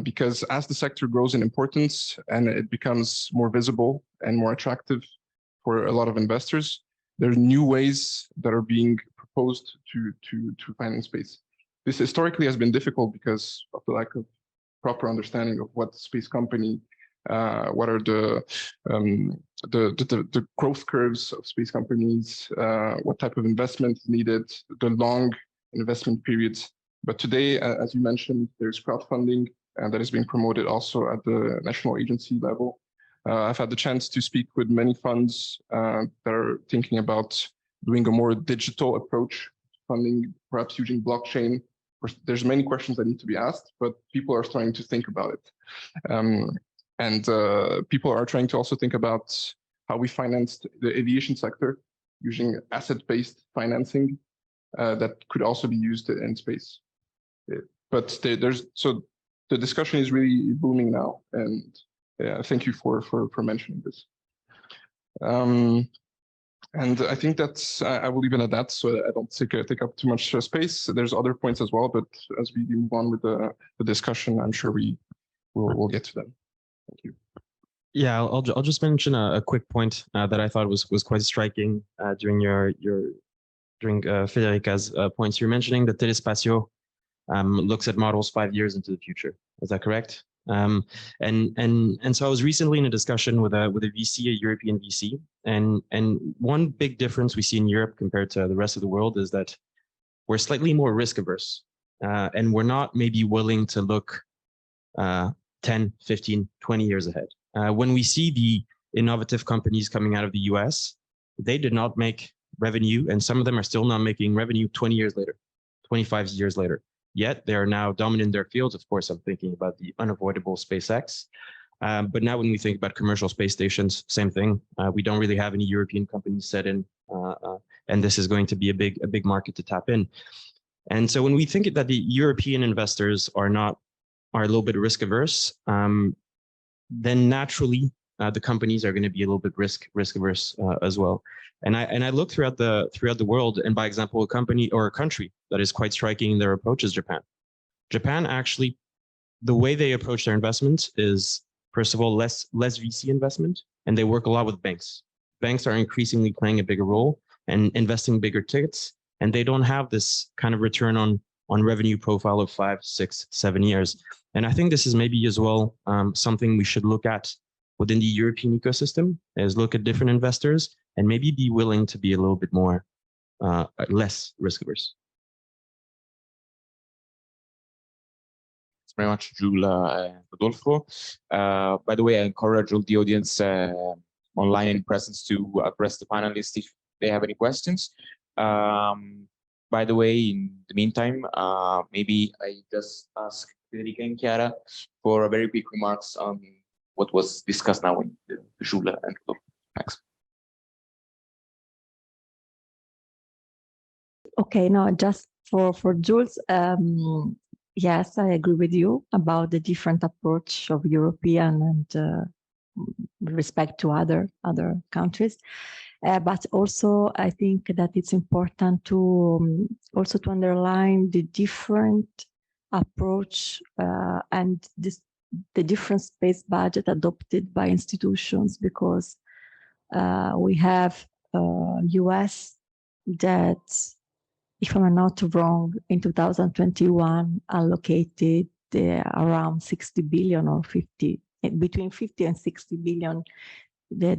because as the sector grows in importance and it becomes more visible and more attractive for a lot of investors, there are new ways that are being proposed to finance space. This historically has been difficult because of the lack of proper understanding of what space company, what are the growth curves of space companies, what type of investment is needed, the long investment periods. But today, as you mentioned, there's crowdfunding, and that is being promoted also at the national agency level. I've had the chance to speak with many funds that are thinking about doing a more digital approach to funding, perhaps using blockchain. There's many questions that need to be asked, but people are starting to think about it. And people are trying to also think about how we financed the aviation sector using asset-based financing that could also be used in space. But so the discussion is really booming now, and thank you for mentioning this. And I think that's, I will leave it at that, so I don't take up too much space. There's other points as well, but as we move on with the discussion, I'm sure we'll get to them. Thank you. Yeah, I'll just mention a quick point that I thought was quite striking during Federica's points. You're mentioning that Telespacio looks at models 5 years into the future. Is that correct? And so I was recently in a discussion with a VC, a European VC, and one big difference we see in Europe compared to the rest of the world is that we're slightly more risk averse, and we're not maybe willing to look 10, 15, 20 years ahead. When we see the innovative companies coming out of the US, they did not make revenue, and some of them are still not making revenue 20 years later, 25 years later. Yet they are now dominant in their fields. Of course, I'm thinking about the unavoidable SpaceX. But now when we think about commercial space stations, same thing. We don't really have any European companies set in, and this is going to be a big market to tap in. And so when we think that the European investors are a little bit risk averse, then naturally the companies are going to be a little bit risk averse as well. And I look throughout the world, and by example, a company or a country that is quite striking in their approach is Japan. Japan actually, the way they approach their investments is, first of all, less VC investment, and they work a lot with banks. Banks are increasingly playing a bigger role and investing bigger tickets, and they don't have this kind of return on revenue profile of 5, 6, 7 years. And I think this is maybe as well something we should look at within the European ecosystem, is look at different investors and maybe be willing to be a little bit more less risk averse. Thanks very much, Jules and Rodolfo. By the way, I encourage all the audience online in presence to address the panelists if they have any questions. By the way, in the meantime, maybe I just ask Federica and Chiara for a very quick remarks on what was discussed now with Jules and Rodolfo. Thanks. Okay, no, just for Jules, yes, I agree with you about the different approach of European and with respect to other countries. But also, I think that it's important to also to underline the different approach and the different space budget adopted by institutions, because we have US that if I'm not wrong, in 2021 allocated around 60 billion or 50, between 50 and 60 billion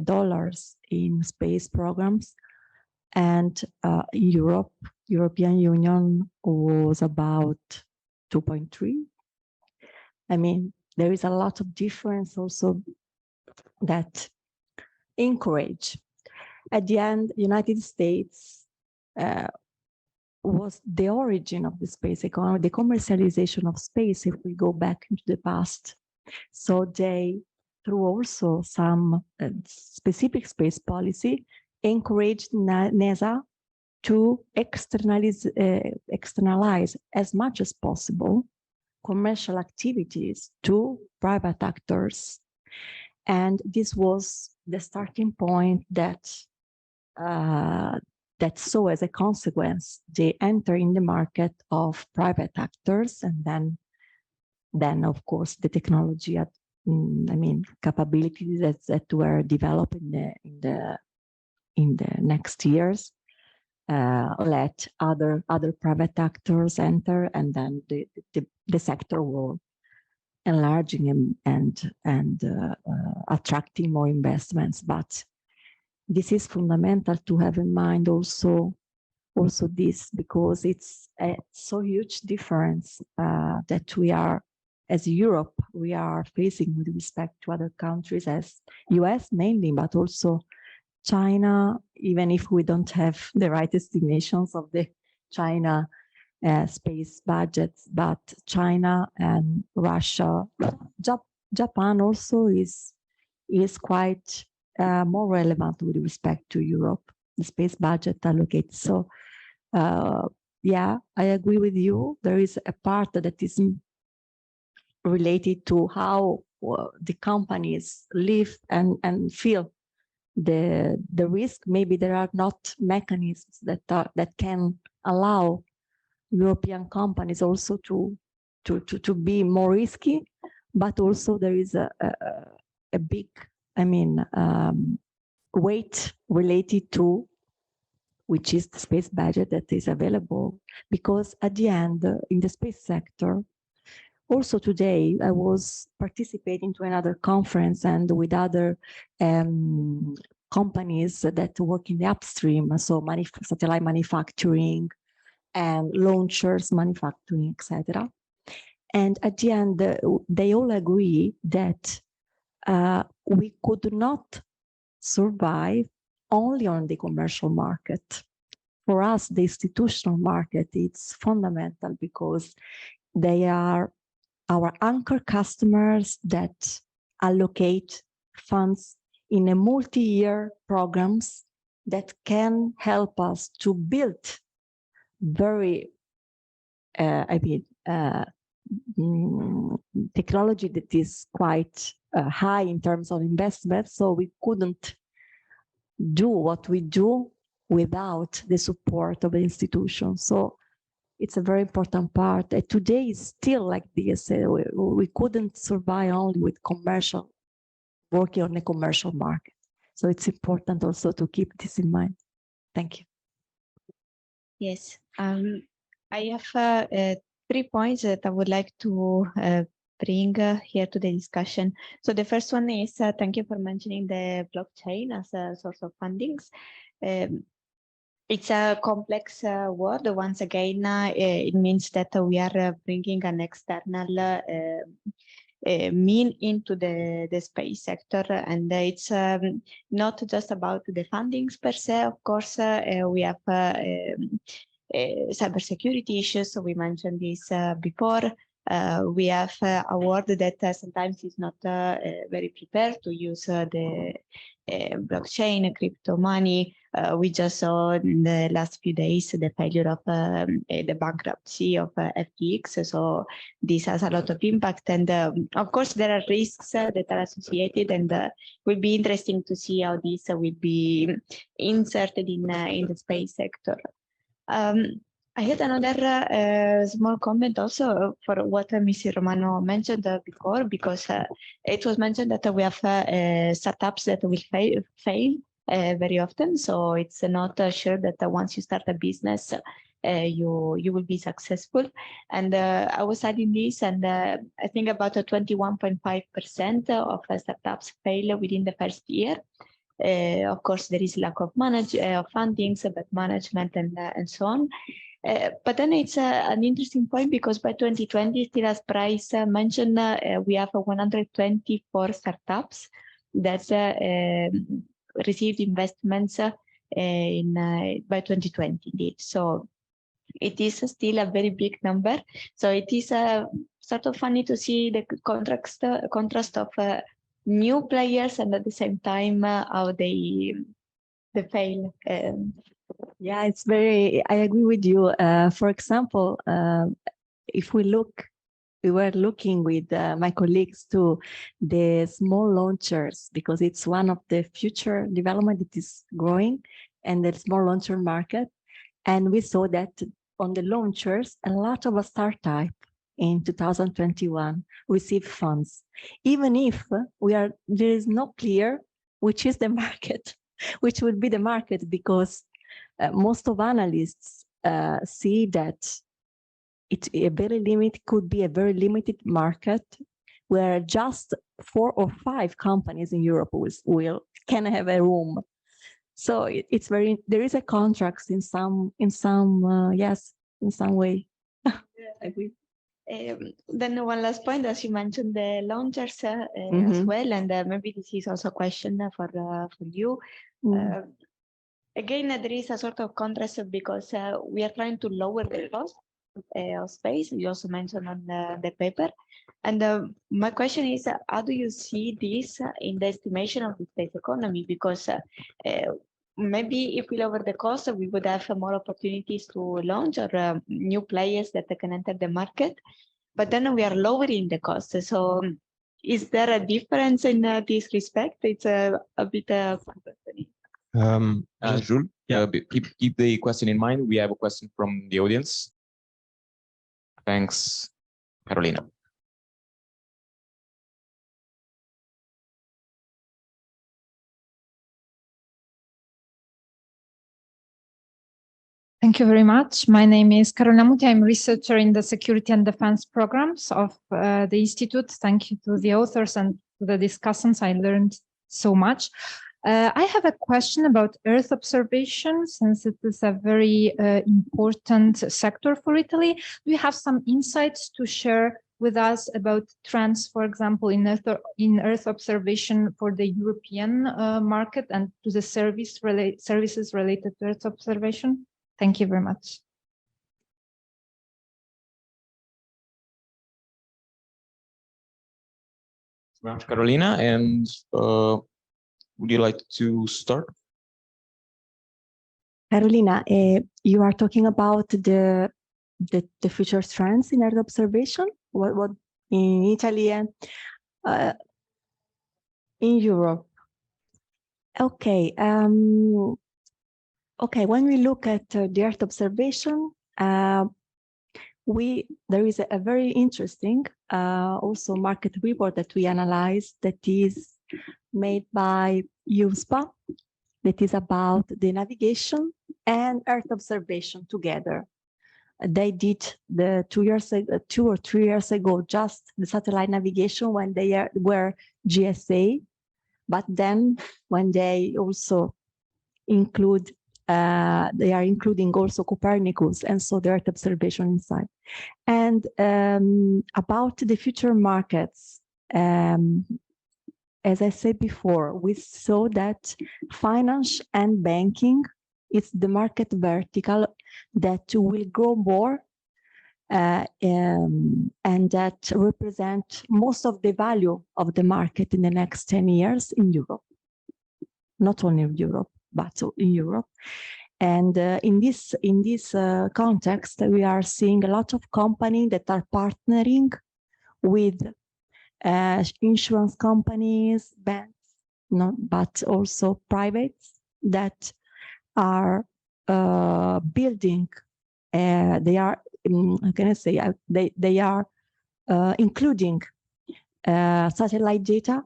dollars in space programs. And European Union was about 2.3. I mean, there is a lot of difference also that encourage. At the end, United States was the origin of the space economy, the commercialization of space, if we go back into the past. So they, through also some specific space policy, encouraged NASA to externalize as much as possible commercial activities to private actors. And this was the starting point that saw as a consequence the enter in the market of private actors, and then of course the technology capabilities that were developed in the next years let other private actors enter, and then the sector will enlarging and attracting more investments. But this is fundamental to have in mind also this, because it's a so huge difference that we are, as Europe, we are facing with respect to other countries, as US mainly, but also China, even if we don't have the right estimations of the China space budgets, but China and Russia, Japan also is quite more relevant with respect to Europe, the space budget allocated. So yeah, I agree with you. There is a part that is related to how the companies live and feel the risk. Maybe there are not mechanisms that can allow European companies also to be more risky, but also there is a big, weight related to which is the space budget that is available. Because at the end, in the space sector, also today, I was participating to another conference and with other companies that work in the upstream, so satellite manufacturing and launchers manufacturing, etc. And at the end, they all agree that we could not survive only on the commercial market. For us, the institutional market is fundamental because they are our anchor customers that allocate funds in a multi-year programs that can help us to build very, technology that is quite high in terms of investment. So we couldn't do what we do without the support of the institution. So it's a very important part. Today is still like this. We couldn't survive only with commercial, working on a commercial market. So it's important also to keep this in mind. Thank you. Yes, I have 3 points that I would like to bring here to the discussion. So the first one is thank you for mentioning the blockchain as a source of fundings. It's a complex word. Once again, it means that we are bringing an external mean into the space sector, and it's not just about the fundings per se. Of course, we have cybersecurity issues. So we mentioned this before. We have a world that sometimes is not very prepared to use the blockchain, crypto money. We just saw in the last few days the failure of the bankruptcy of FTX. So this has a lot of impact. And of course, there are risks that are associated, and will be interesting to see how this will be inserted in the space sector. I had another small comment also for what Mrs. Romano mentioned before, because it was mentioned that we have startups that will fail very often. So it's not sure that once you start a business, you will be successful. And I was studying this, and I think about 21.5% of startups fail within the first year. Of course, there is lack of fundings, but management and so on. But then it's an interesting point, because by 2020, still as Bryce mentioned, we have 124 startups that received investments by 2020 indeed. So it is still a very big number. So it is sort of funny to see the contrast of new players, and at the same time how they fail. Yeah, it's very, I agree with you. For example, if we were looking with my colleagues to the small launchers, because it's one of the future development that is growing, and the small launcher market. And we saw that on the launchers, a lot of a startup in 2021 received funds, even if there is not clear which is the market, which would be the market, because most of analysts see that could be a very limited market, where just 4 or 5 companies in Europe can have a room. So it's very, there is a contract in some way. I agree. Then one last point, as you mentioned, the launchers as well, and maybe this is also a question for you. Again, there is a sort of contrast, because we are trying to lower the cost of space. You also mentioned on the paper. And my question is, how do you see this in the estimation of the space economy? Because maybe if we lower the cost, we would have more opportunities to launch, or new players that can enter the market. But then we are lowering the cost. So is there a difference in this respect? It's a bit Jules, yeah. Keep the question in mind. We have a question from the audience. Thanks, Carolina. Thank you very much. My name is Carolina Muti. I'm a researcher in the security and defense programs of the Institute. Thank you to the authors and to the discussants. I learned so much. I have a question about Earth observation, since it is a very important sector for Italy. Do you have some insights to share with us about trends, for example, in Earth observation for the European market, and to the services related to Earth observation? Thank you very much. Much, Carolina, and would you like to start? Carolina, you are talking about the future trends in Earth observation. What in Italy and in Europe? Okay. Okay, when we look at the Earth observation, there is a very interesting also market report that we analyzed, that is made by ESPI, that is about the navigation and Earth observation together. They did the 2 or 3 years ago, just the satellite navigation when they were GSA, but then when they also include they are including also Copernicus, and so the Earth observation inside. And about the future markets, as I said before, we saw that finance and banking is the market vertical that will grow more and that represent most of the value of the market in the next 10 years in Europe. Not only in Europe, but in Europe. And in this context, we are seeing a lot of companies that are partnering with insurance companies, banks, but also privates that are building. They are, how can I say? They are including satellite data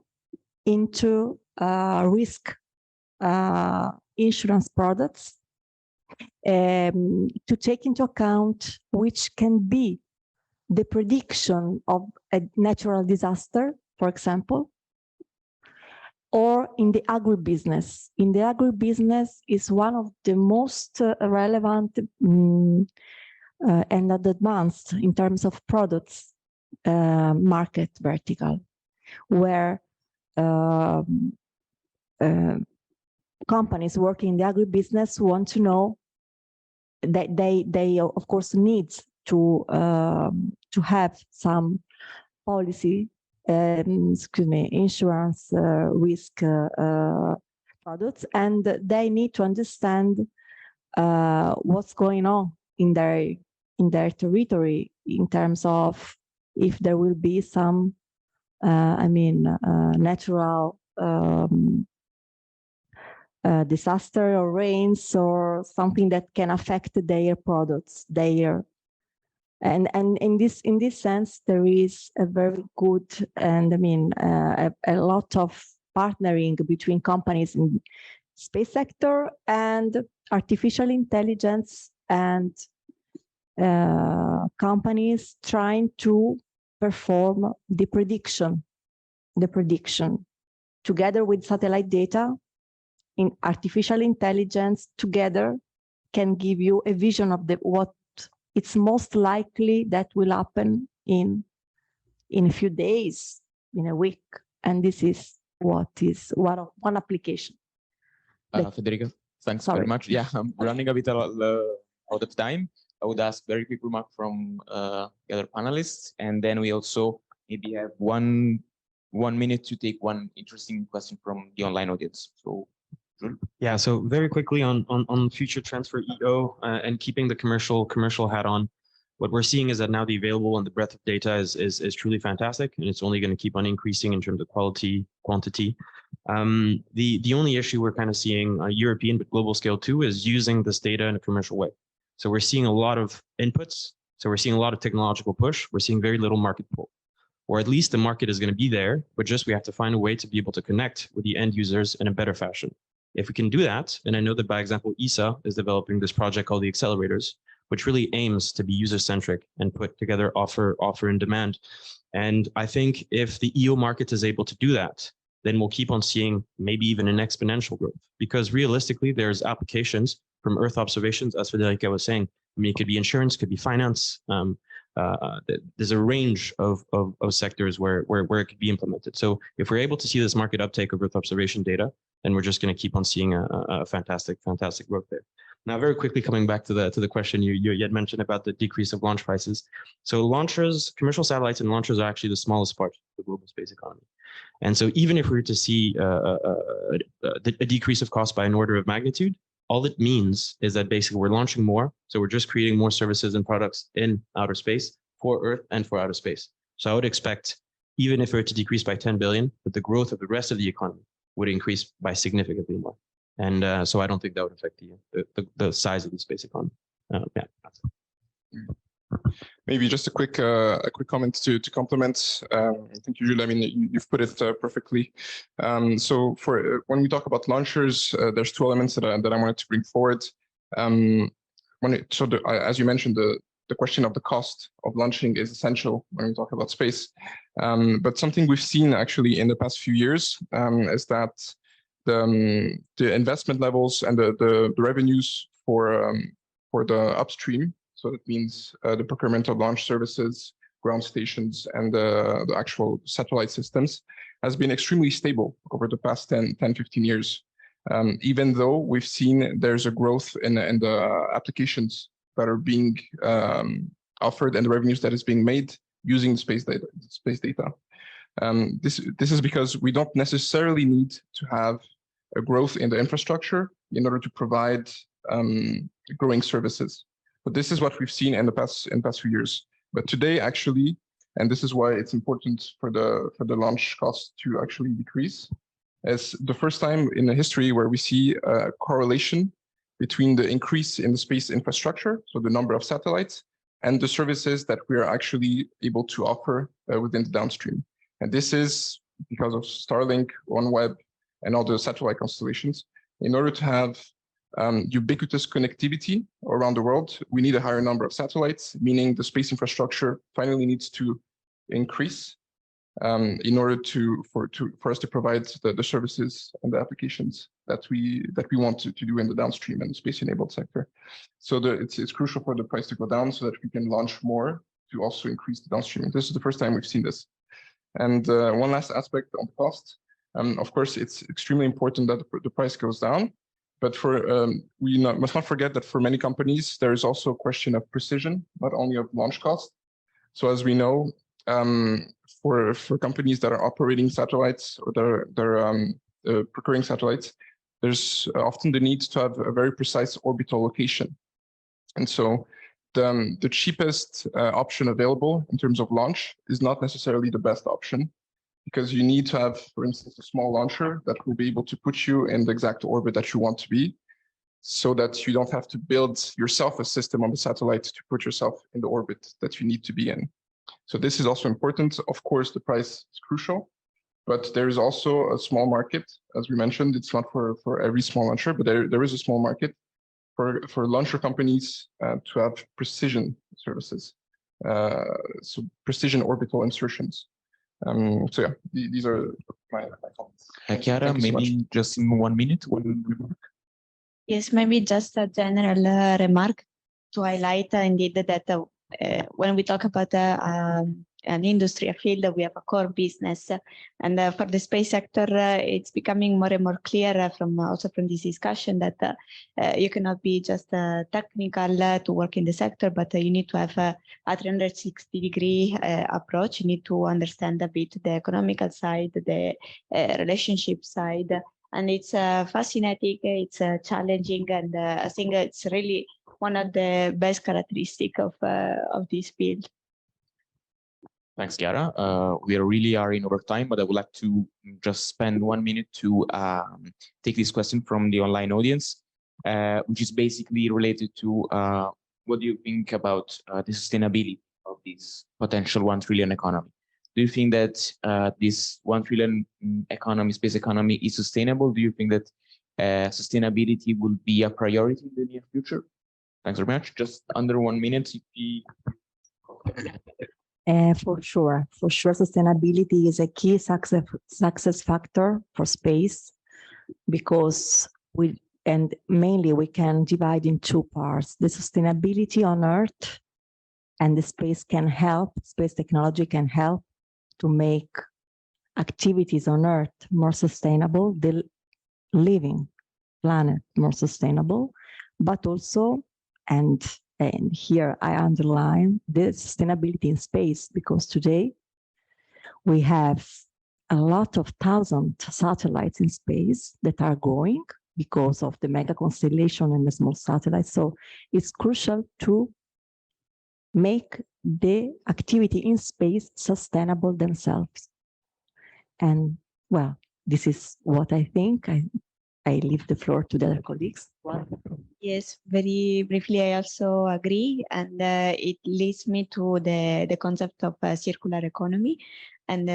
into risk insurance products, to take into account which can be the prediction of a natural disaster, for example, or in the agribusiness. In the agribusiness is one of the most relevant and advanced in terms of products market vertical, where companies working in the agribusiness want to know that they of course need to have some policy, insurance risk products, and they need to understand what's going on in their territory in terms of if there will be some natural disaster or rains or something that can affect their products, and in this sense there is a very good and a lot of partnering between companies in space sector and artificial intelligence and companies trying to perform the prediction together with satellite data. In artificial intelligence together can give you a vision of what it's most likely that will happen in a few days, in a week, and this is what is one application. Federica, thanks very much. Yeah, I'm running a bit out of time. I would ask very quick remark from the other panelists, and then we also maybe have one minute to take one interesting question from the online audience. So. Yeah, so very quickly on future transfer EO and keeping the commercial hat on, what we're seeing is that now the available and the breadth of data is truly fantastic, and it's only going to keep on increasing in terms of quality, quantity. The only issue we're kind of seeing European but global scale too is using this data in a commercial way. So we're seeing a lot of inputs, so we're seeing a lot of technological push, we're seeing very little market pull. Or at least the market is going to be there, but just we have to find a way to be able to connect with the end users in a better fashion. If we can do that, and I know that, by example, ESA is developing this project called the Accelerators, which really aims to be user-centric and put together offer and demand. And I think if the EO market is able to do that, then we'll keep on seeing maybe even an exponential growth, because realistically, there's applications from Earth observations, as Federica was saying. I mean, it could be insurance, could be finance. There's a range of sectors where it could be implemented. So if we're able to see this market uptake of Earth observation data, then we're just going to keep on seeing a fantastic growth there. Now, very quickly coming back to the question you had mentioned about the decrease of launch prices. So launchers, commercial satellites and launchers are actually the smallest part of the global space economy. And so even if we were to see a decrease of cost by an order of magnitude, all it means is that basically we're launching more. So we're just creating more services and products in outer space for Earth and for outer space. So I would expect, even if it were to decrease by 10 billion, that the growth of the rest of the economy would increase by significantly more. And so I don't think that would affect the size of the space economy. Yeah, that's it. Maybe just a quick comment to complement. Thank you, Jules. I mean, you've put it perfectly. So for when we talk about launchers, there's two elements that I wanted to bring forward. As you mentioned, the question of the cost of launching is essential when we talk about space. But something we've seen actually in the past few years is that the investment levels and the revenues for the upstream, so that means the procurement of launch services, ground stations, and the actual satellite systems, has been extremely stable over the past 10, 15 years. Even though we've seen there's a growth in the applications that are being offered and the revenues that is being made using space data. This is because we don't necessarily need to have a growth in the infrastructure in order to provide growing services. But this is what we've seen in the past few years. But today, actually, and this is why it's important for the launch cost to actually decrease, is the first time in the history where we see a correlation between the increase in the space infrastructure, so the number of satellites, and the services that we are actually able to offer within the downstream. And this is because of Starlink, OneWeb, and all the satellite constellations. In order to have ubiquitous connectivity around the world, we need a higher number of satellites, meaning the space infrastructure finally needs to increase in order for us to provide the services and the applications that we want to do in the downstream and space-enabled sector. So it's crucial for the price to go down so that we can launch more to also increase the downstream. And this is the first time we've seen this. And one last aspect on cost. Of course, it's extremely important that the price goes down. But we must not forget that for many companies, there is also a question of precision, not only of launch cost. So as we know, for companies that are operating satellites or they're procuring satellites, there's often the need to have a very precise orbital location. And so the cheapest option available in terms of launch is not necessarily the best option, because you need to have, for instance, a small launcher that will be able to put you in the exact orbit that you want to be, so that you don't have to build yourself a system on the satellite to put yourself in the orbit that you need to be in. So this is also important. Of course, the price is crucial, but there is also a small market. As we mentioned, it's not for every small launcher, but there is a small market for launcher companies to have precision services, so precision orbital insertions. So yeah, these are my comments. Chiara, maybe just in 1 minute. Yes, maybe just a general remark to highlight indeed that when we talk about an industry, a field, we have a core business, and for the space sector, it's becoming more and more clear from also from this discussion that you cannot be just technical to work in the sector, but you need to have a 360-degree approach. You need to understand a bit the economical side, the relationship side, and it's fascinating, it's challenging, and I think it's really one of the best characteristics of this field. Thanks, Chiara. We really are in overtime, but I would like to just spend 1 minute to take this question from the online audience, which is basically related to what do you think about the sustainability of this potential 1 trillion economy? Do you think that this 1 trillion economy, space economy, is sustainable? Do you think that sustainability will be a priority in the near future? Thanks very much. Just under 1 minute. For sure, sustainability is a key success factor for space, because mainly we can divide in 2 parts: the sustainability on Earth, and the space technology can help to make activities on Earth more sustainable, the living planet more sustainable, but also, and here I underline the sustainability in space, because today we have a lot of thousand satellites in space that are growing because of the mega constellation and the small satellites. So it's crucial to make the activity in space sustainable themselves. And well, this is what I think. I leave the floor to the other colleagues. Yes, very briefly, I also agree. And it leads me to the concept of circular economy. And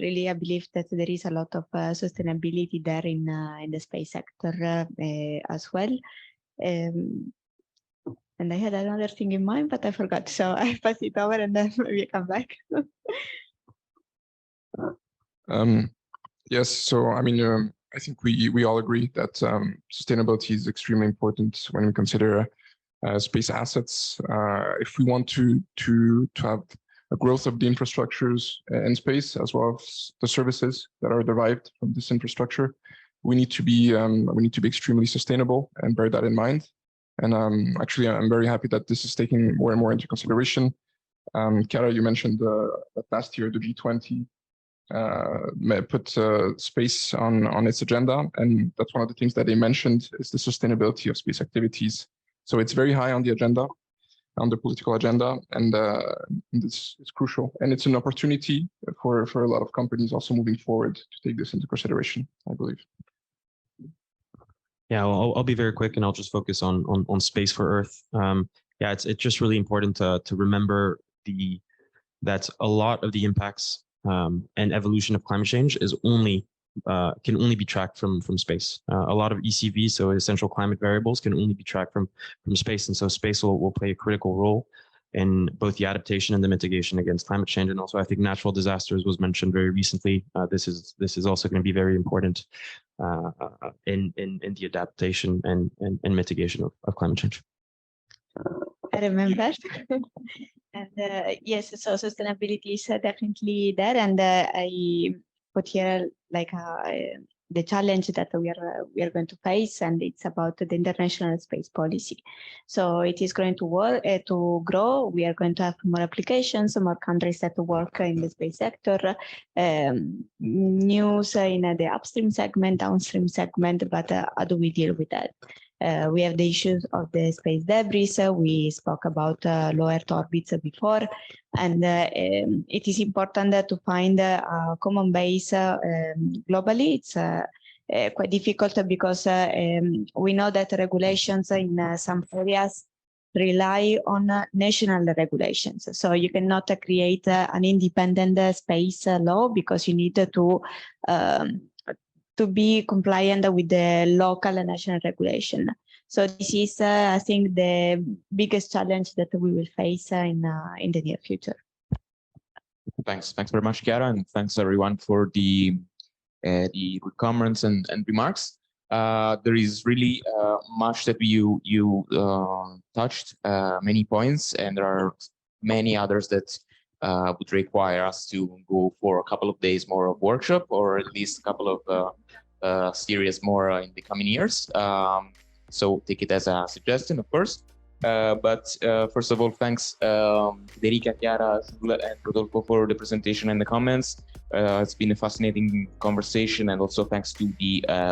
really, I believe that there is a lot of sustainability there in the space sector as well. And I had another thing in mind, but I forgot. So I pass it over and then maybe come back. Yes, so I mean, I think we all agree that sustainability is extremely important when we consider space assets. If we want to have a growth of the infrastructures in space, as well as the services that are derived from this infrastructure, we need to be extremely sustainable and bear that in mind. And actually, I'm very happy that this is taking more and more into consideration. Chiara, you mentioned that last year the G20 put space on its agenda, and that's one of the things that they mentioned is the sustainability of space activities. So it's very high on the agenda, on the political agenda, and this is crucial. And it's an opportunity for a lot of companies also moving forward to take this into consideration, I believe. Yeah, well, I'll be very quick, and I'll just focus on space for Earth. Yeah, it's just really important to remember that a lot of the impacts and evolution of climate change is only can only be tracked from space. A lot of ECV, so essential climate variables, can only be tracked from space, and so space will play a critical role in both the adaptation and the mitigation against climate change. And also, I think natural disasters was mentioned very recently. This is also going to be very important in the adaptation and mitigation of climate change. I remember. And yes, so sustainability is definitely there, and I put here like the challenge that we are going to face, and it's about the international space policy. So it is going to work to grow. We are going to have more applications, more countries that work in the space sector, news in the upstream segment, downstream segment. But how do we deal with that? We have the issues of the space debris. We spoke about low Earth orbits before, and it is important to find a common base globally. It's quite difficult because we know that regulations in some areas rely on national regulations. So you cannot create an independent space law because you need to be compliant with the local and national regulation. So this is, I think, the biggest challenge that we will face in the near future. Thanks very much, Chiara, and thanks everyone for the comments and remarks. There is really much that you touched, many points, and there are many others that would require us to go for a couple of days more of workshop, or at least a couple of series more in the coming years. So take it as a suggestion, of course. But first of all, thanks Federica, Chiara, and Rodolfo for the presentation and the comments. It's been a fascinating conversation, and also thanks to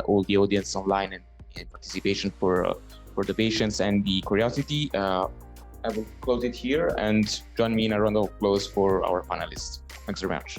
all the audience online and participation for the patience and the curiosity. I will close it here, and join me in a round of applause for our panelists. Thanks very much.